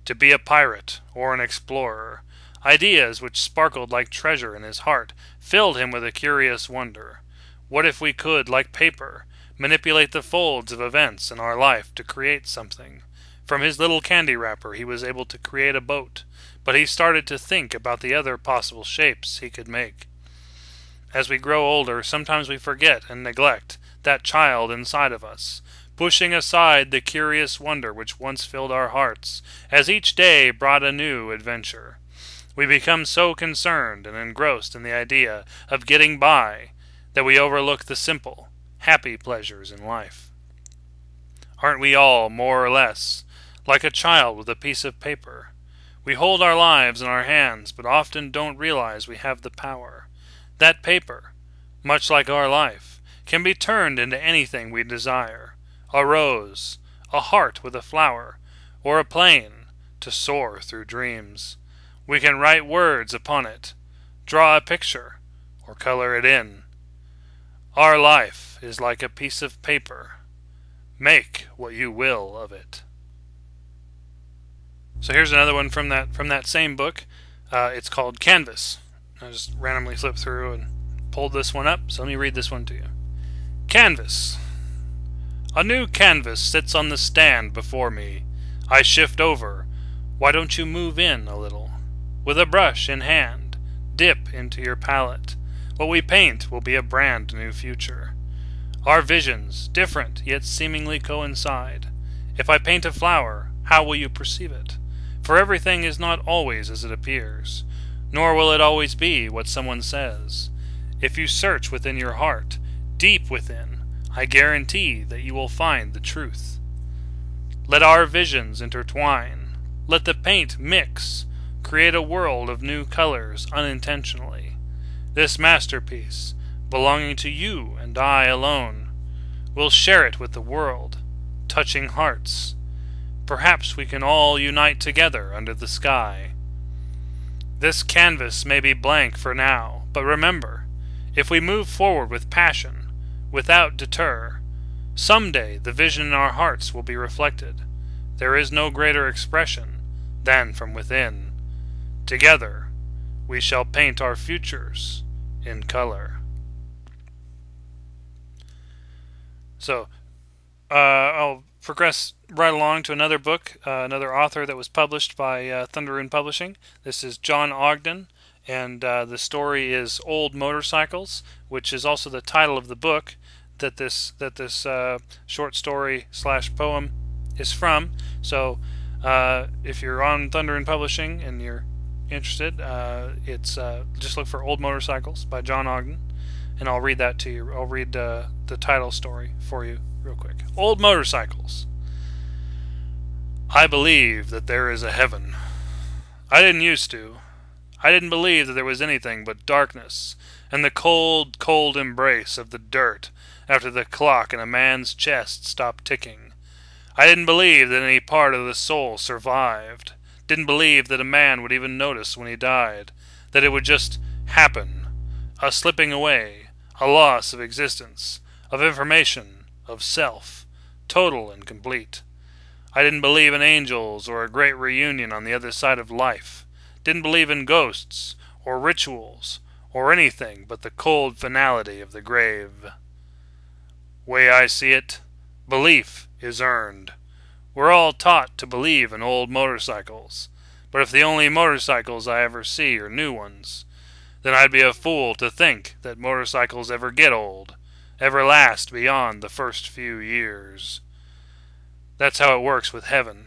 To be a pirate or an explorer, ideas which sparkled like treasure in his heart filled him with a curious wonder. What if we could, like paper, manipulate the folds of events in our life to create something? From his little candy wrapper he was able to create a boat, but he started to think about the other possible shapes he could make. As we grow older, sometimes we forget and neglect that child inside of us, pushing aside the curious wonder which once filled our hearts, as each day brought a new adventure. We become so concerned and engrossed in the idea of getting by that we overlook the simple, happy pleasures in life. Aren't we all, more or less, like a child with a piece of paper? We hold our lives in our hands, but often don't realize we have the power. That paper, much like our life, can be turned into anything we desire. A rose, a heart with a flower, or a plane to soar through dreams. We can write words upon it, draw a picture, or color it in. Our life is like a piece of paper. Make what you will of it. So here's another one from that same book. It's called Canvas. I just randomly flipped through and pulled this one up, so let me read this one to you. Canvas. A new canvas sits on the stand before me. I shift over. Why don't you move in a little? With a brush in hand, dip into your palette. What we paint will be a brand new future. Our visions, different yet seemingly coincide. If I paint a flower, how will you perceive it? For everything is not always as it appears, nor will it always be what someone says. If you search within your heart, deep within, I guarantee that you will find the truth. Let our visions intertwine. Let the paint mix, create a world of new colors unintentionally. This masterpiece, belonging to you and I alone, will share it with the world, touching hearts. Perhaps we can all unite together under the sky. This canvas may be blank for now, but remember, if we move forward with passion, without deter, someday the vision in our hearts will be reflected. There is no greater expression than from within. Together, we shall paint our futures in color. So, I'll progress right along to another book, another author that was published by Thunder Rune Publishing. This is John Ogden, and the story is Old Motorcycles, which is also the title of the book that this short story / poem is from. So, if you're on Thunder Rune Publishing and you're interested, it's just look for Old Motorcycles by John Ogden, and I'll read that to you. I'll read the title story for you real quick. Old Motorcycles. I believe that there is a heaven. I didn't used to. I didn't believe that there was anything but darkness and the cold, cold embrace of the dirt after the clock in a man's chest stopped ticking. I didn't believe that any part of the soul survived. Didn't believe that a man would even notice when he died, that it would just happen, a slipping away, a loss of existence, of information, of self, total and complete. I didn't believe in angels or a great reunion on the other side of life. Didn't believe in ghosts or rituals or anything but the cold finality of the grave. Way I see it, belief is earned. We're all taught to believe in old motorcycles, but if the only motorcycles I ever see are new ones, then I'd be a fool to think that motorcycles ever get old, ever last beyond the first few years. That's how it works with heaven.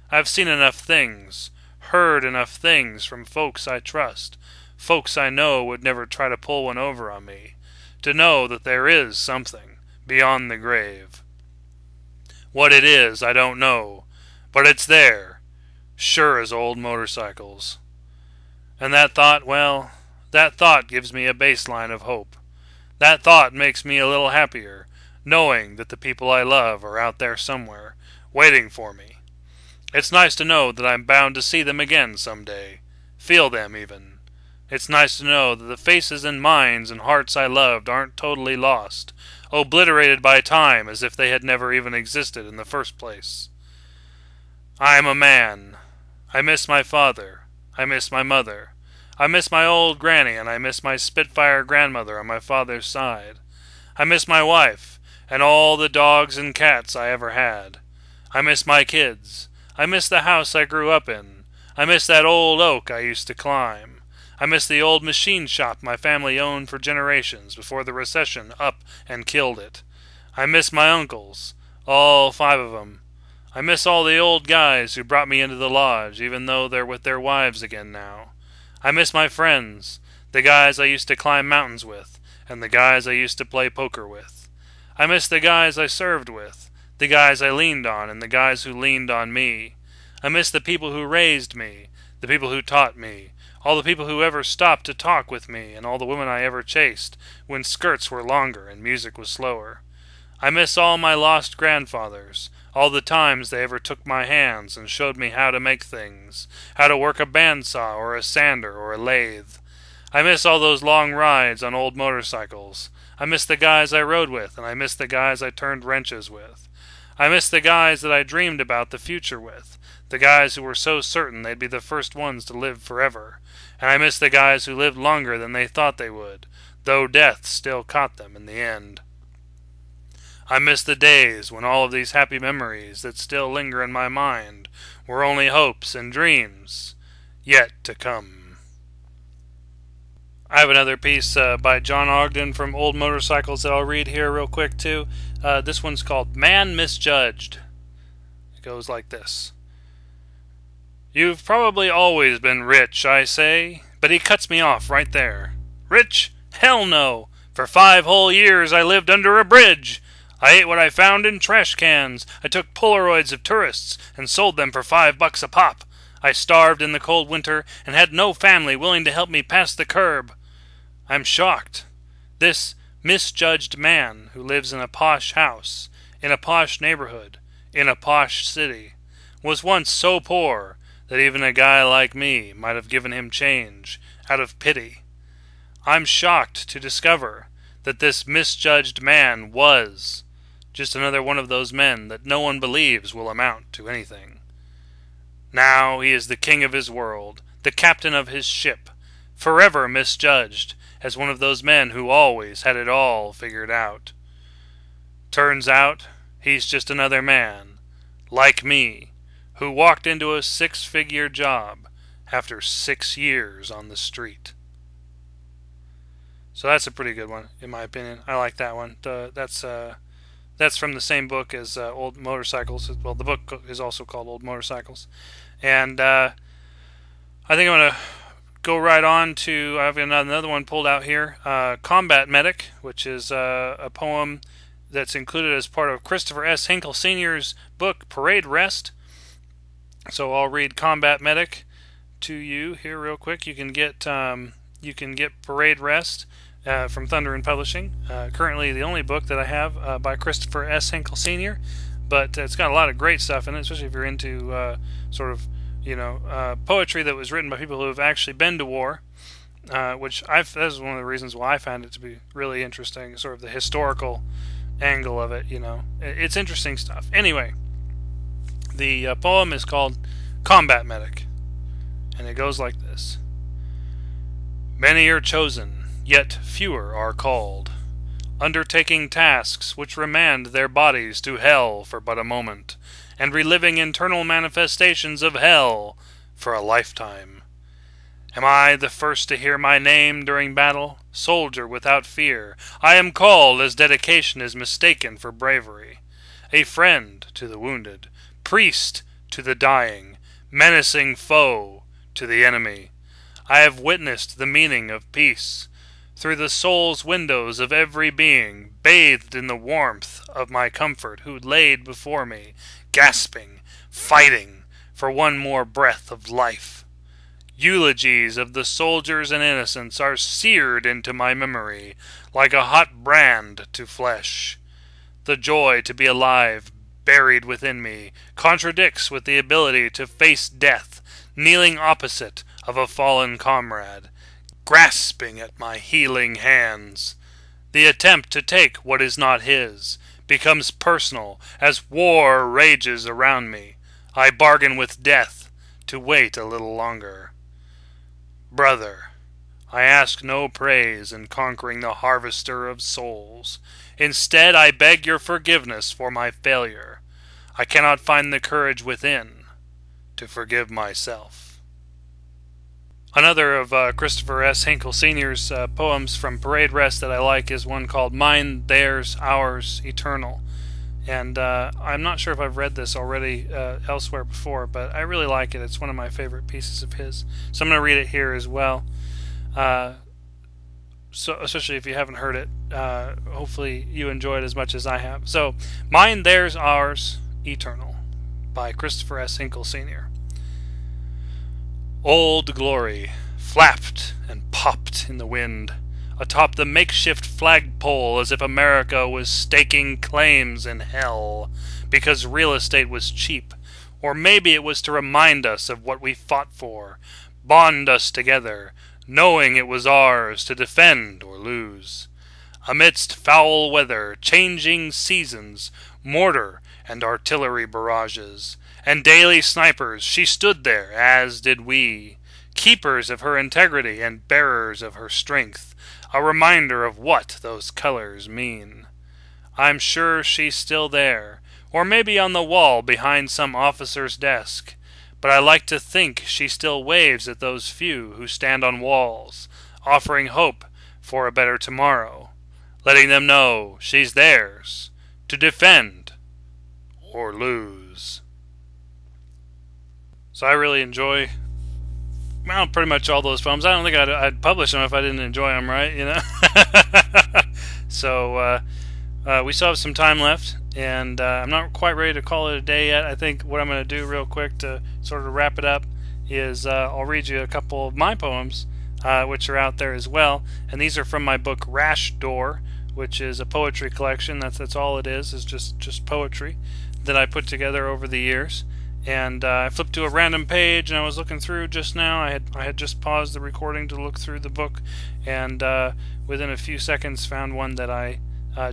I've seen enough things, heard enough things from folks I trust, folks I know would never try to pull one over on me, to know that there is something beyond the grave. What it is, I don't know, but it's there, sure as old motorcycles. And that thought, well, that thought gives me a baseline of hope. That thought makes me a little happier, knowing that the people I love are out there somewhere, waiting for me. It's nice to know that I'm bound to see them again someday, feel them even. It's nice to know that the faces and minds and hearts I loved aren't totally lost, obliterated by time as if they had never even existed in the first place. I am a man. I miss my father. I miss my mother. I miss my old granny, and I miss my Spitfire grandmother on my father's side. I miss my wife, and all the dogs and cats I ever had. I miss my kids. I miss the house I grew up in. I miss that old oak I used to climb. I miss the old machine shop my family owned for generations before the recession up and killed it. I miss my uncles, all 5 of them. I miss all the old guys who brought me into the lodge, even though they're with their wives again now. I miss my friends, the guys I used to climb mountains with, and the guys I used to play poker with. I miss the guys I served with, the guys I leaned on, and the guys who leaned on me. I miss the people who raised me, the people who taught me, all the people who ever stopped to talk with me, and all the women I ever chased, when skirts were longer and music was slower. I miss all my lost grandfathers, all the times they ever took my hands and showed me how to make things, how to work a bandsaw or a sander or a lathe. I miss all those long rides on old motorcycles. I miss the guys I rode with, and I miss the guys I turned wrenches with. I miss the guys that I dreamed about the future with, the guys who were so certain they'd be the first ones to live forever. And I miss the guys who lived longer than they thought they would, though death still caught them in the end. I miss the days when all of these happy memories that still linger in my mind were only hopes and dreams yet to come. I have another piece by John Ogden from Old Motorcycles that I'll read here real quick too. This one's called Man Misjudged. It goes like this. You've probably always been rich, I say, but he cuts me off right there. Rich? Hell no! For 5 whole years I lived under a bridge. I ate what I found in trash cans. I took Polaroids of tourists and sold them for $5 a pop. I starved in the cold winter and had no family willing to help me pass the curb. I'm shocked. This misjudged man who lives in a posh house, in a posh neighborhood, in a posh city, was once so poor that even a guy like me might have given him change out of pity. I'm shocked to discover that this misjudged man was just another one of those men that no one believes will amount to anything. Now he is the king of his world, the captain of his ship, forever misjudged as one of those men who always had it all figured out. Turns out he's just another man, like me, who walked into a 6-figure job after 6 years on the street. So that's a pretty good one, in my opinion. I like that one. That's from the same book as Old Motorcycles. Well, the book is also called Old Motorcycles. And I think I'm going to go right on to, I've got another one pulled out here, Combat Medic, which is a poem that's included as part of Christopher S. Hinkle Sr.'s book, Parade Rest. So I'll read Combat Medic to you here real quick. You can get Parade Rest from Thunder and Publishing. Currently the only book that I have by Christopher S. Hinkle Sr., but it's got a lot of great stuff in it, especially if you're into sort of, poetry that was written by people who have actually been to war, which that is one of the reasons why I found it to be really interesting, sort of the historical angle of it, It's interesting stuff. Anyway, the poem is called Combat Medic, and it goes like this. Many are chosen, yet fewer are called, undertaking tasks which remand their bodies to hell for but a moment, and reliving internal manifestations of hell for a lifetime. Am I the first to hear my name during battle? Soldier without fear, I am called as dedication is mistaken for bravery. A friend to the wounded, priest to the dying, menacing foe to the enemy. I have witnessed the meaning of peace. Through the soul's windows of every being, bathed in the warmth of my comfort, who laid before me, gasping, fighting for one more breath of life. Eulogies of the soldiers and innocents are seared into my memory, like a hot brand to flesh. The joy to be alive, buried within me, contradicts with the ability to face death, kneeling opposite of a fallen comrade, grasping at my healing hands. The attempt to take what is not his becomes personal as war rages around me. I bargain with death to wait a little longer. Brother, I ask no praise in conquering the harvester of souls. Instead, I beg your forgiveness for my failure. I cannot find the courage within to forgive myself. Another of Christopher S. Hinkle Sr.'s poems from Parade Rest that I like is one called Mine, Theirs, Ours, Eternal. And I'm not sure if I've read this already elsewhere before, but I really like it. It's one of my favorite pieces of his. So I'm going to read it here as well. So especially if you haven't heard it, hopefully you enjoy it as much as I have. So, Mine, Theirs, Ours, Eternal by Christopher S. Hinkle Sr. Old Glory flapped and popped in the wind atop the makeshift flagpole as if America was staking claims in hell because real estate was cheap, or maybe it was to remind us of what we fought for, bond us together, knowing it was ours to defend or lose. Amidst foul weather, changing seasons, mortar and artillery barrages, and daily snipers, she stood there, as did we, keepers of her integrity and bearers of her strength, a reminder of what those colors mean. I'm sure she's still there, or maybe on the wall behind some officer's desk, but I like to think she still waves at those few who stand on walls, offering hope for a better tomorrow, letting them know she's theirs to defend or lose. So I really enjoy, well, pretty much all those poems. I don't think I'd publish them if I didn't enjoy them, right? You know. So we still have some time left, and I'm not quite ready to call it a day yet. I think what I'm going to do real quick to sort of wrap it up is I'll read you a couple of my poems, which are out there as well, and these are from my book Rash Door, which is a poetry collection. That's all it is just poetry that I put together over the years. And I flipped to a random page, and I was looking through just now. I had just paused the recording to look through the book, and within a few seconds found one that I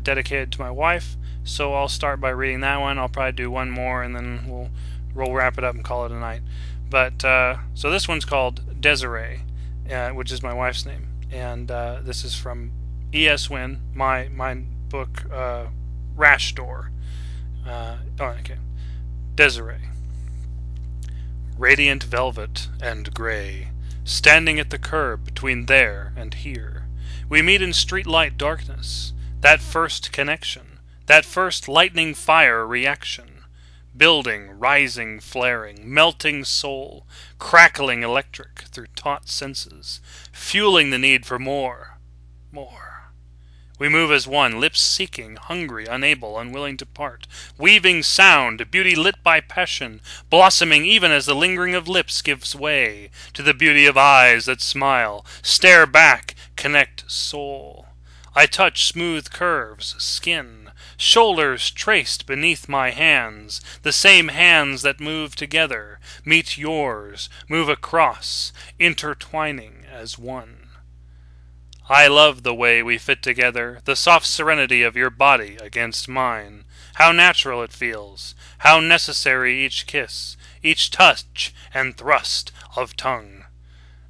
dedicated to my wife. So I'll start by reading that one. I'll probably do one more, and then we'll wrap it up and call it a night. But so this one's called Desiree, which is my wife's name, and this is from E.S. Wynn, my book Rash Door. Okay, Desiree. Radiant velvet and gray, standing at the curb between there and here. We meet in streetlight darkness, that first connection, that first lightning fire reaction. Building, rising, flaring, melting soul, crackling electric through taut senses, fueling the need for more. We move as one, lips seeking, hungry, unable, unwilling to part, weaving sound, beauty lit by passion, blossoming even as the lingering of lips gives way to the beauty of eyes that smile, stare back, connect soul. I touch smooth curves, skin, shoulders traced beneath my hands, the same hands that move together, meet yours, move across, intertwining as one. I love the way we fit together, the soft serenity of your body against mine. How natural it feels, how necessary each kiss, each touch and thrust of tongue.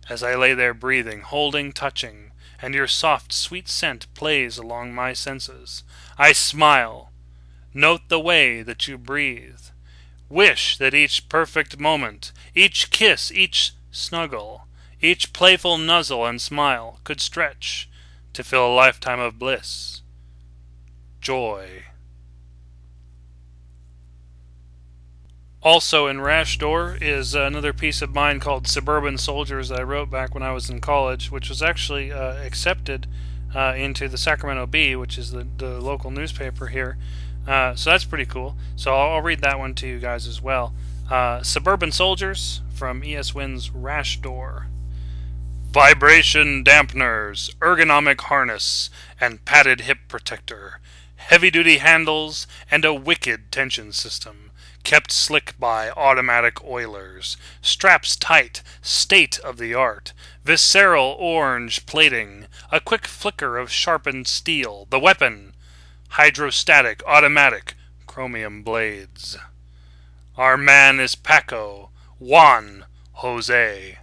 As I lay there breathing, holding, touching, and your soft, sweet scent plays along my senses. I smile, note the way that you breathe, wish that each perfect moment, each kiss, each snuggle, each playful nuzzle and smile could stretch to fill a lifetime of bliss, joy. Also in Rash Door is another piece of mine called Suburban Soldiers that I wrote back when I was in college, which was actually accepted into the Sacramento Bee, which is the local newspaper here. So that's pretty cool. So I'll read that one to you guys as well. Suburban Soldiers from E.S. Wynn's Rash Door. Vibration dampeners, ergonomic harness, and padded hip protector, heavy-duty handles, and a wicked tension system. Kept slick by automatic oilers, straps tight, state-of-the-art, visceral orange plating, a quick flicker of sharpened steel, the weapon, hydrostatic, automatic, chromium blades. Our man is Paco, Juan, Jose.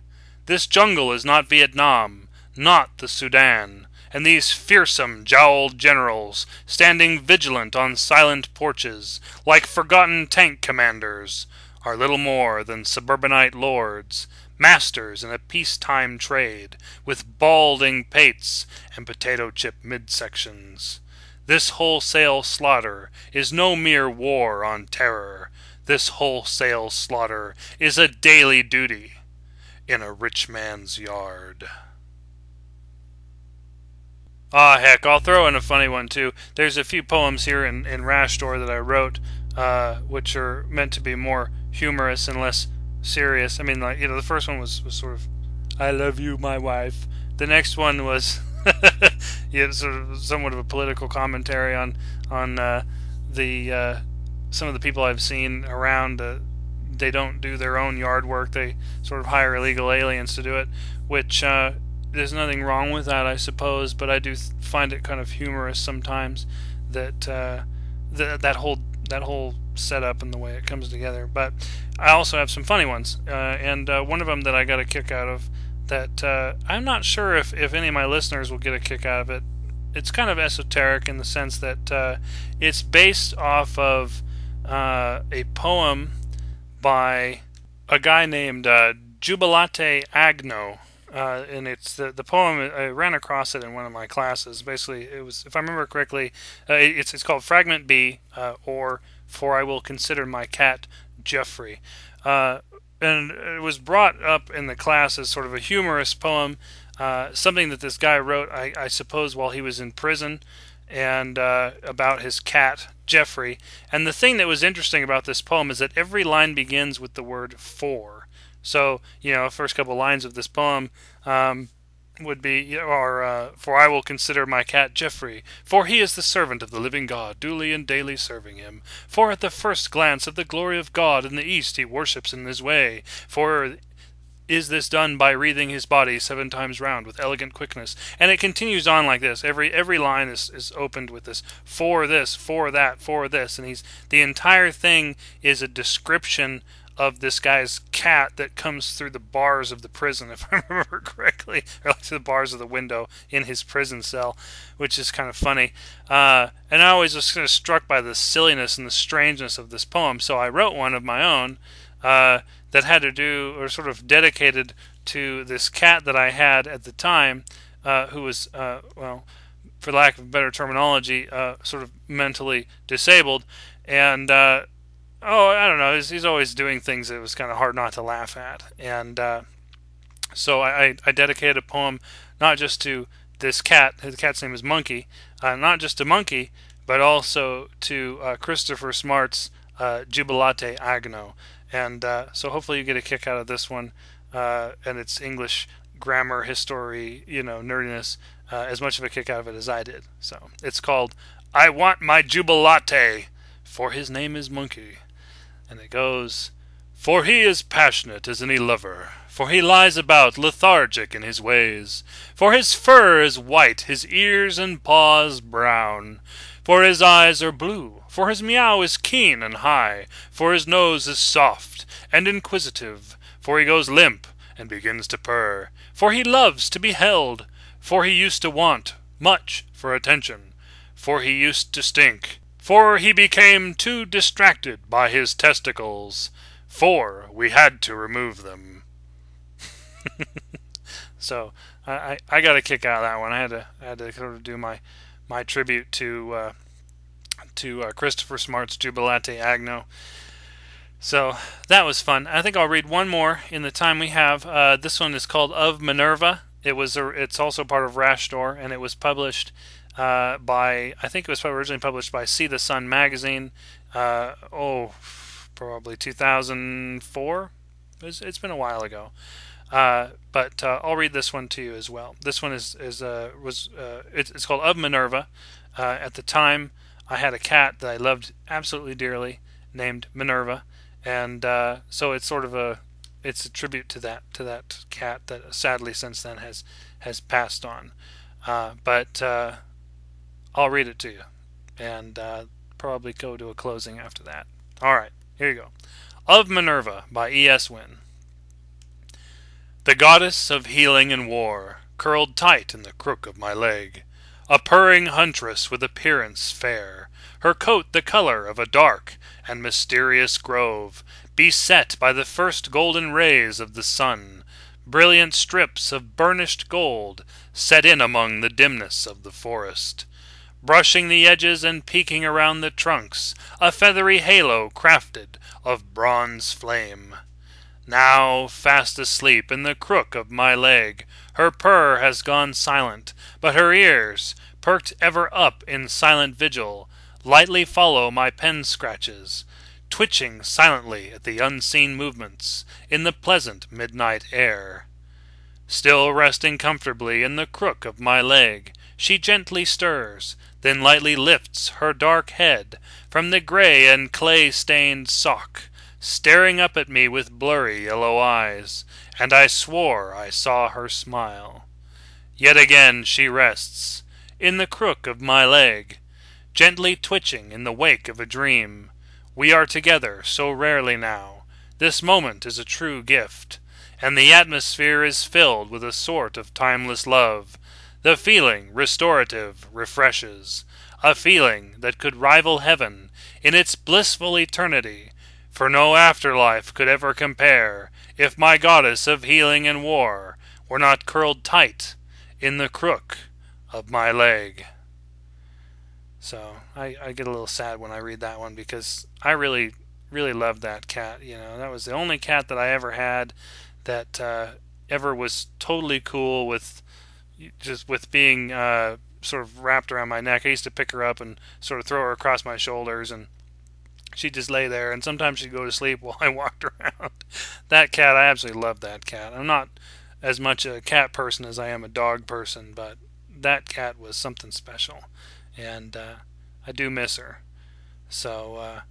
This jungle is not Vietnam, not the Sudan, and these fearsome, jowled generals, standing vigilant on silent porches, like forgotten tank commanders, are little more than suburbanite lords, masters in a peacetime trade, with balding pates and potato chip midsections. This wholesale slaughter is no mere war on terror. This wholesale slaughter is a daily duty in a rich man's yard. Ah, heck, I'll throw in a funny one, too. There's a few poems here in Rash Door that I wrote, which are meant to be more humorous and less serious. I mean, like, the first one was sort of, I love you, my wife. The next one was sort of somewhat of a political commentary on the some of the people I've seen around. They don't do their own yard work. They sort of hire illegal aliens to do it, which there's nothing wrong with that, I suppose, but I do find it kind of humorous sometimes that that whole setup and the way it comes together. But I also have some funny ones, and one of them that I got a kick out of that I'm not sure if any of my listeners will get a kick out of it. It's kind of esoteric in the sense that it's based off of a poem by a guy named Jubilate Agno. And it's the poem. I ran across it in one of my classes. Basically, it was, if I remember correctly, it's called Fragment B, or For I Will Consider My Cat Jeffrey, and it was brought up in the class as sort of a humorous poem, something that this guy wrote, I suppose, while he was in prison, and about his cat Jeffrey. And the thing that was interesting about this poem is that every line begins with the word "for." So, first couple lines of this poem would be, for I will consider my cat Jeffrey, for he is the servant of the living God, duly and daily serving him. For at the first glance of the glory of God in the east he worships in his way. For is this done by wreathing his body 7 times round with elegant quickness. And it continues on like this. Every line is opened with this, for this, for that, for this. And the entire thing is a description of this guy's cat that comes through the bars of the prison, if I remember correctly, or through the bars of the window in his prison cell, which is kind of funny. And I always was kind of struck by the silliness and the strangeness of this poem, so I wrote one of my own that had to do, or sort of dedicated to this cat that I had at the time, who was, for lack of better terminology, sort of mentally disabled, and I don't know. He's always doing things that was kind of hard not to laugh at. And so I dedicated a poem not just to this cat. The cat's name is Monkey. Not just to Monkey, but also to Christopher Smart's Jubilate Agno. And so hopefully you get a kick out of this one and its English grammar, history, nerdiness, as much of a kick out of it as I did. So it's called I Want My Jubilate, for his name is Monkey. And it goes, for he is passionate as any lover, for he lies about lethargic in his ways, for his fur is white, his ears and paws brown, for his eyes are blue, for his meow is keen and high, for his nose is soft and inquisitive, for he goes limp and begins to purr, for he loves to be held, For he used to want much for attention, for he used to stink, for he became too distracted by his testicles, for we had to remove them. So I got a kick out of that one. I had to sort of do my tribute to Christopher Smart's Jubilate Agno. So that was fun. I think I'll read one more in the time we have. This one is called Of Minerva. It's also part of Rash Door, and it was published I think it was originally published by See the Sun magazine. Probably 2004. It's been a while ago. But I'll read this one to you as well. This one it's called Of Minerva. At the time, I had a cat that I loved absolutely dearly, named Minerva, and so it's sort of it's a tribute to that cat that sadly since then has passed on. But I'll read it to you, and probably go to a closing after that. All right, here you go. Of Minerva by E.S. Wynne. The goddess of healing and war, curled tight in the crook of my leg, a purring huntress with appearance fair, her coat the color of a dark and mysterious grove, beset by the first golden rays of the sun, brilliant strips of burnished gold set in among the dimness of the forest, brushing the edges and peeking around the trunks, a feathery halo crafted of bronze flame. Now, fast asleep in the crook of my leg, her purr has gone silent, but her ears, perked ever up in silent vigil, lightly follow my pen scratches, twitching silently at the unseen movements in the pleasant midnight air. Still resting comfortably in the crook of my leg, she gently stirs, then lightly lifts her dark head from the gray and clay-stained sock, staring up at me with blurry yellow eyes, and I swore I saw her smile. Yet again she rests, in the crook of my leg, gently twitching in the wake of a dream. We are together so rarely now. This moment is a true gift, and the atmosphere is filled with a sort of timeless love. The feeling, restorative, refreshes, a feeling that could rival heaven in its blissful eternity, for no afterlife could ever compare if my goddess of healing and war were not curled tight in the crook of my leg. So I get a little sad when I read that one because I really loved that cat. You know, that was the only cat that I ever had that ever was totally cool with being sort of wrapped around my neck. I used to pick her up and sort of throw her across my shoulders, and she'd just lay there, and sometimes she'd go to sleep while I walked around. That cat, I absolutely loved that cat. I'm not as much a cat person as I am a dog person, but that cat was something special, and I do miss her. So,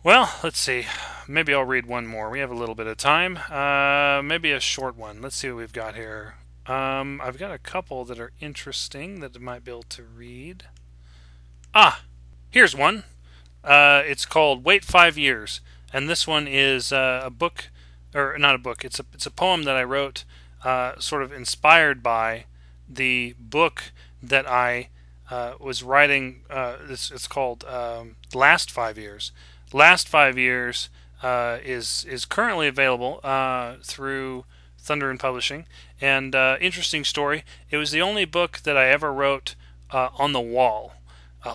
well, let's see. Maybe I'll read one more. We have a little bit of time. Maybe a short one. Let's see what we've got here. I've got a couple that are interesting that I might be able to read. Here's one. It's called Wait 5 Years, and this one is a book, or not a book. It's a poem that I wrote, sort of inspired by the book that I was writing. It's called Last 5 Years. Last 5 Years is currently available through Thunder and Publishing, and interesting story. It was the only book that I ever wrote on the wall.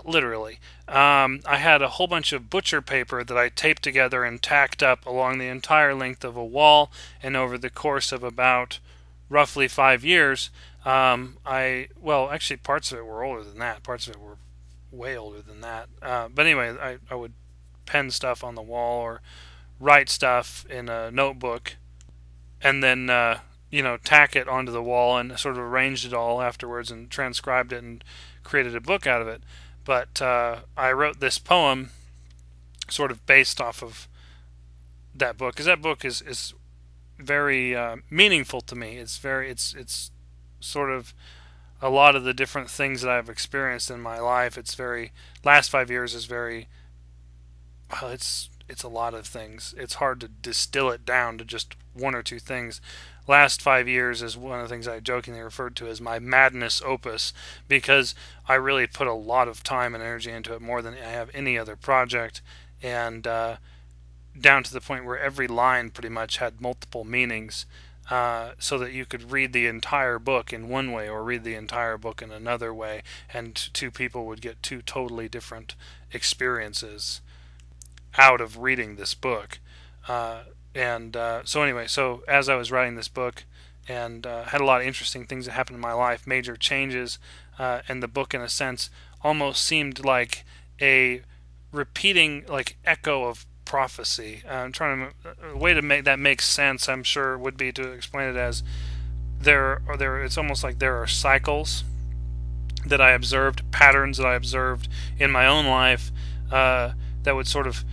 Literally. I had a whole bunch of butcher paper that I taped together and tacked up along the entire length of a wall, and over the course of about roughly 5 years, actually parts of it were older than that. Parts of it were way older than that. But anyway, I would pen stuff on the wall or write stuff in a notebook, and then tack it onto the wall and sort of arranged it all afterwards and transcribed it and created a book out of it. But I wrote this poem sort of based off of that book, because that book is very meaningful to me. It's sort of a lot of the different things that I've experienced in my life. It's very, last 5 years is very, it's a lot of things. It's hard to distill it down to just one or two things. last 5 years is one of the things I jokingly referred to as my madness opus, because I really put a lot of time and energy into it, more than I have any other project, and down to the point where every line pretty much had multiple meanings, so that you could read the entire book in one way or read the entire book in another way, and two people would get two totally different experiences out of reading this book. So anyway, so as I was writing this book, and had a lot of interesting things that happened in my life, major changes, and the book in a sense almost seemed like a repeating, like, echo of prophecy. I'm trying to, a way to make that make sense, I'm sure, would be to explain it as it's almost like there are cycles that I observed, patterns that I observed in my own life, that would sort of,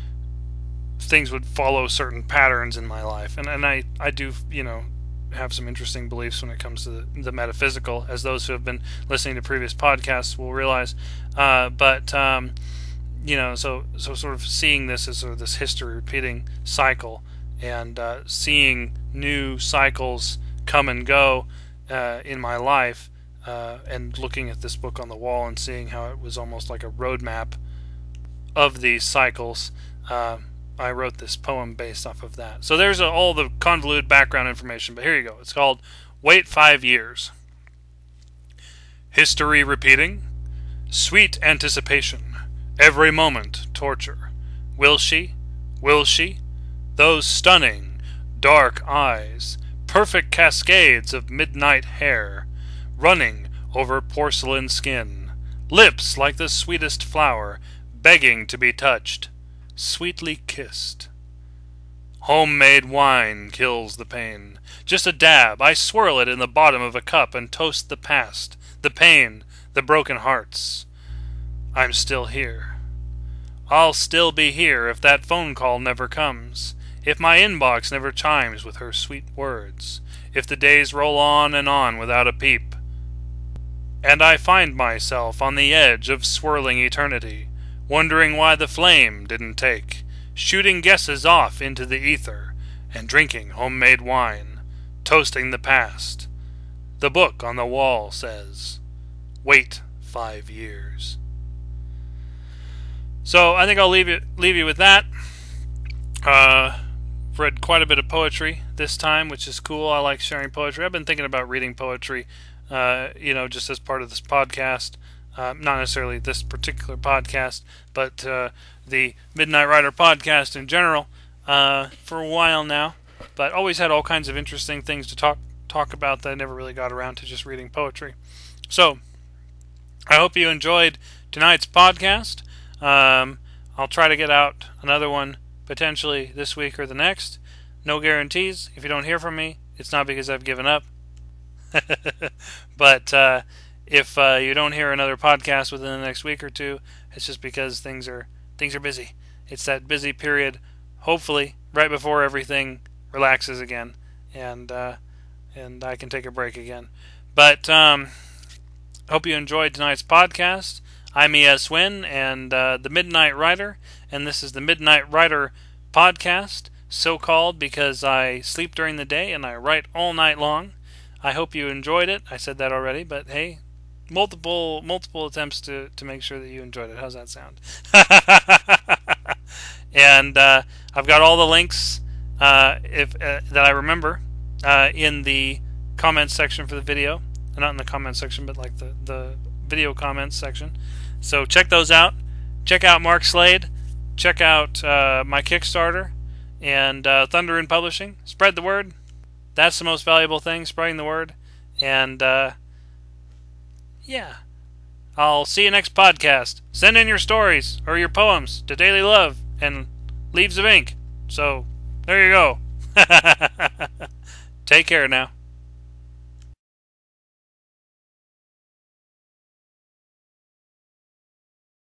things would follow certain patterns in my life, and I do, have some interesting beliefs when it comes to the metaphysical, as those who have been listening to previous podcasts will realize. So sort of seeing this as sort of this history repeating cycle, and seeing new cycles come and go in my life, and looking at this book on the wall and seeing how it was almost like a roadmap of these cycles. I wrote this poem based off of that. So there's all the convoluted background information, but here you go. It's called Wait 5 Years. History repeating, sweet anticipation, every moment torture. Will she? Will she? Those stunning, dark eyes, perfect cascades of midnight hair, running over porcelain skin, lips like the sweetest flower, begging to be touched, sweetly kissed. Homemade wine kills the pain. Just a dab, I swirl it in the bottom of a cup and toast the past, the pain, the broken hearts. I'm still here. I'll still be here if that phone call never comes, if my inbox never chimes with her sweet words, if the days roll on and on without a peep, and I find myself on the edge of swirling eternity, wondering why the flame didn't take, shooting guesses off into the ether, and drinking homemade wine, toasting the past. The book on the wall says, wait 5 years. So I think I'll leave you with that. Read quite a bit of poetry this time, which is cool. I like sharing poetry. I've been thinking about reading poetry, just as part of this podcast. Not necessarily this particular podcast, but the Midnight Rider podcast in general, for a while now. But always had all kinds of interesting things to talk about that I never really got around to just reading poetry. So, I hope you enjoyed tonight's podcast. I'll try to get out another one potentially this week or the next. No guarantees. If you don't hear from me, it's not because I've given up. But if you don't hear another podcast within the next week or two, it's just because things are busy. It's that busy period, hopefully right before everything relaxes again, and I can take a break again. But hope you enjoyed tonight's podcast. I'm E.S. Wynn, and the Midnight Rider, and this is the Midnight Rider podcast, so called because I sleep during the day and I write all night long. I hope you enjoyed it. I said that already, but hey, multiple attempts to make sure that you enjoyed it. How's that sound? And I've got all the links that I remember in the comments section for the video. Not in the comments section, but like the video comments section. So check those out. Check out Mark Slade. Check out my Kickstarter and Thunder in Publishing. Spread the word. That's the most valuable thing, spreading the word. And yeah, I'll see you next podcast. Send in your stories or your poems to Daily Love and Leaves of Ink. So there you go. Take care now.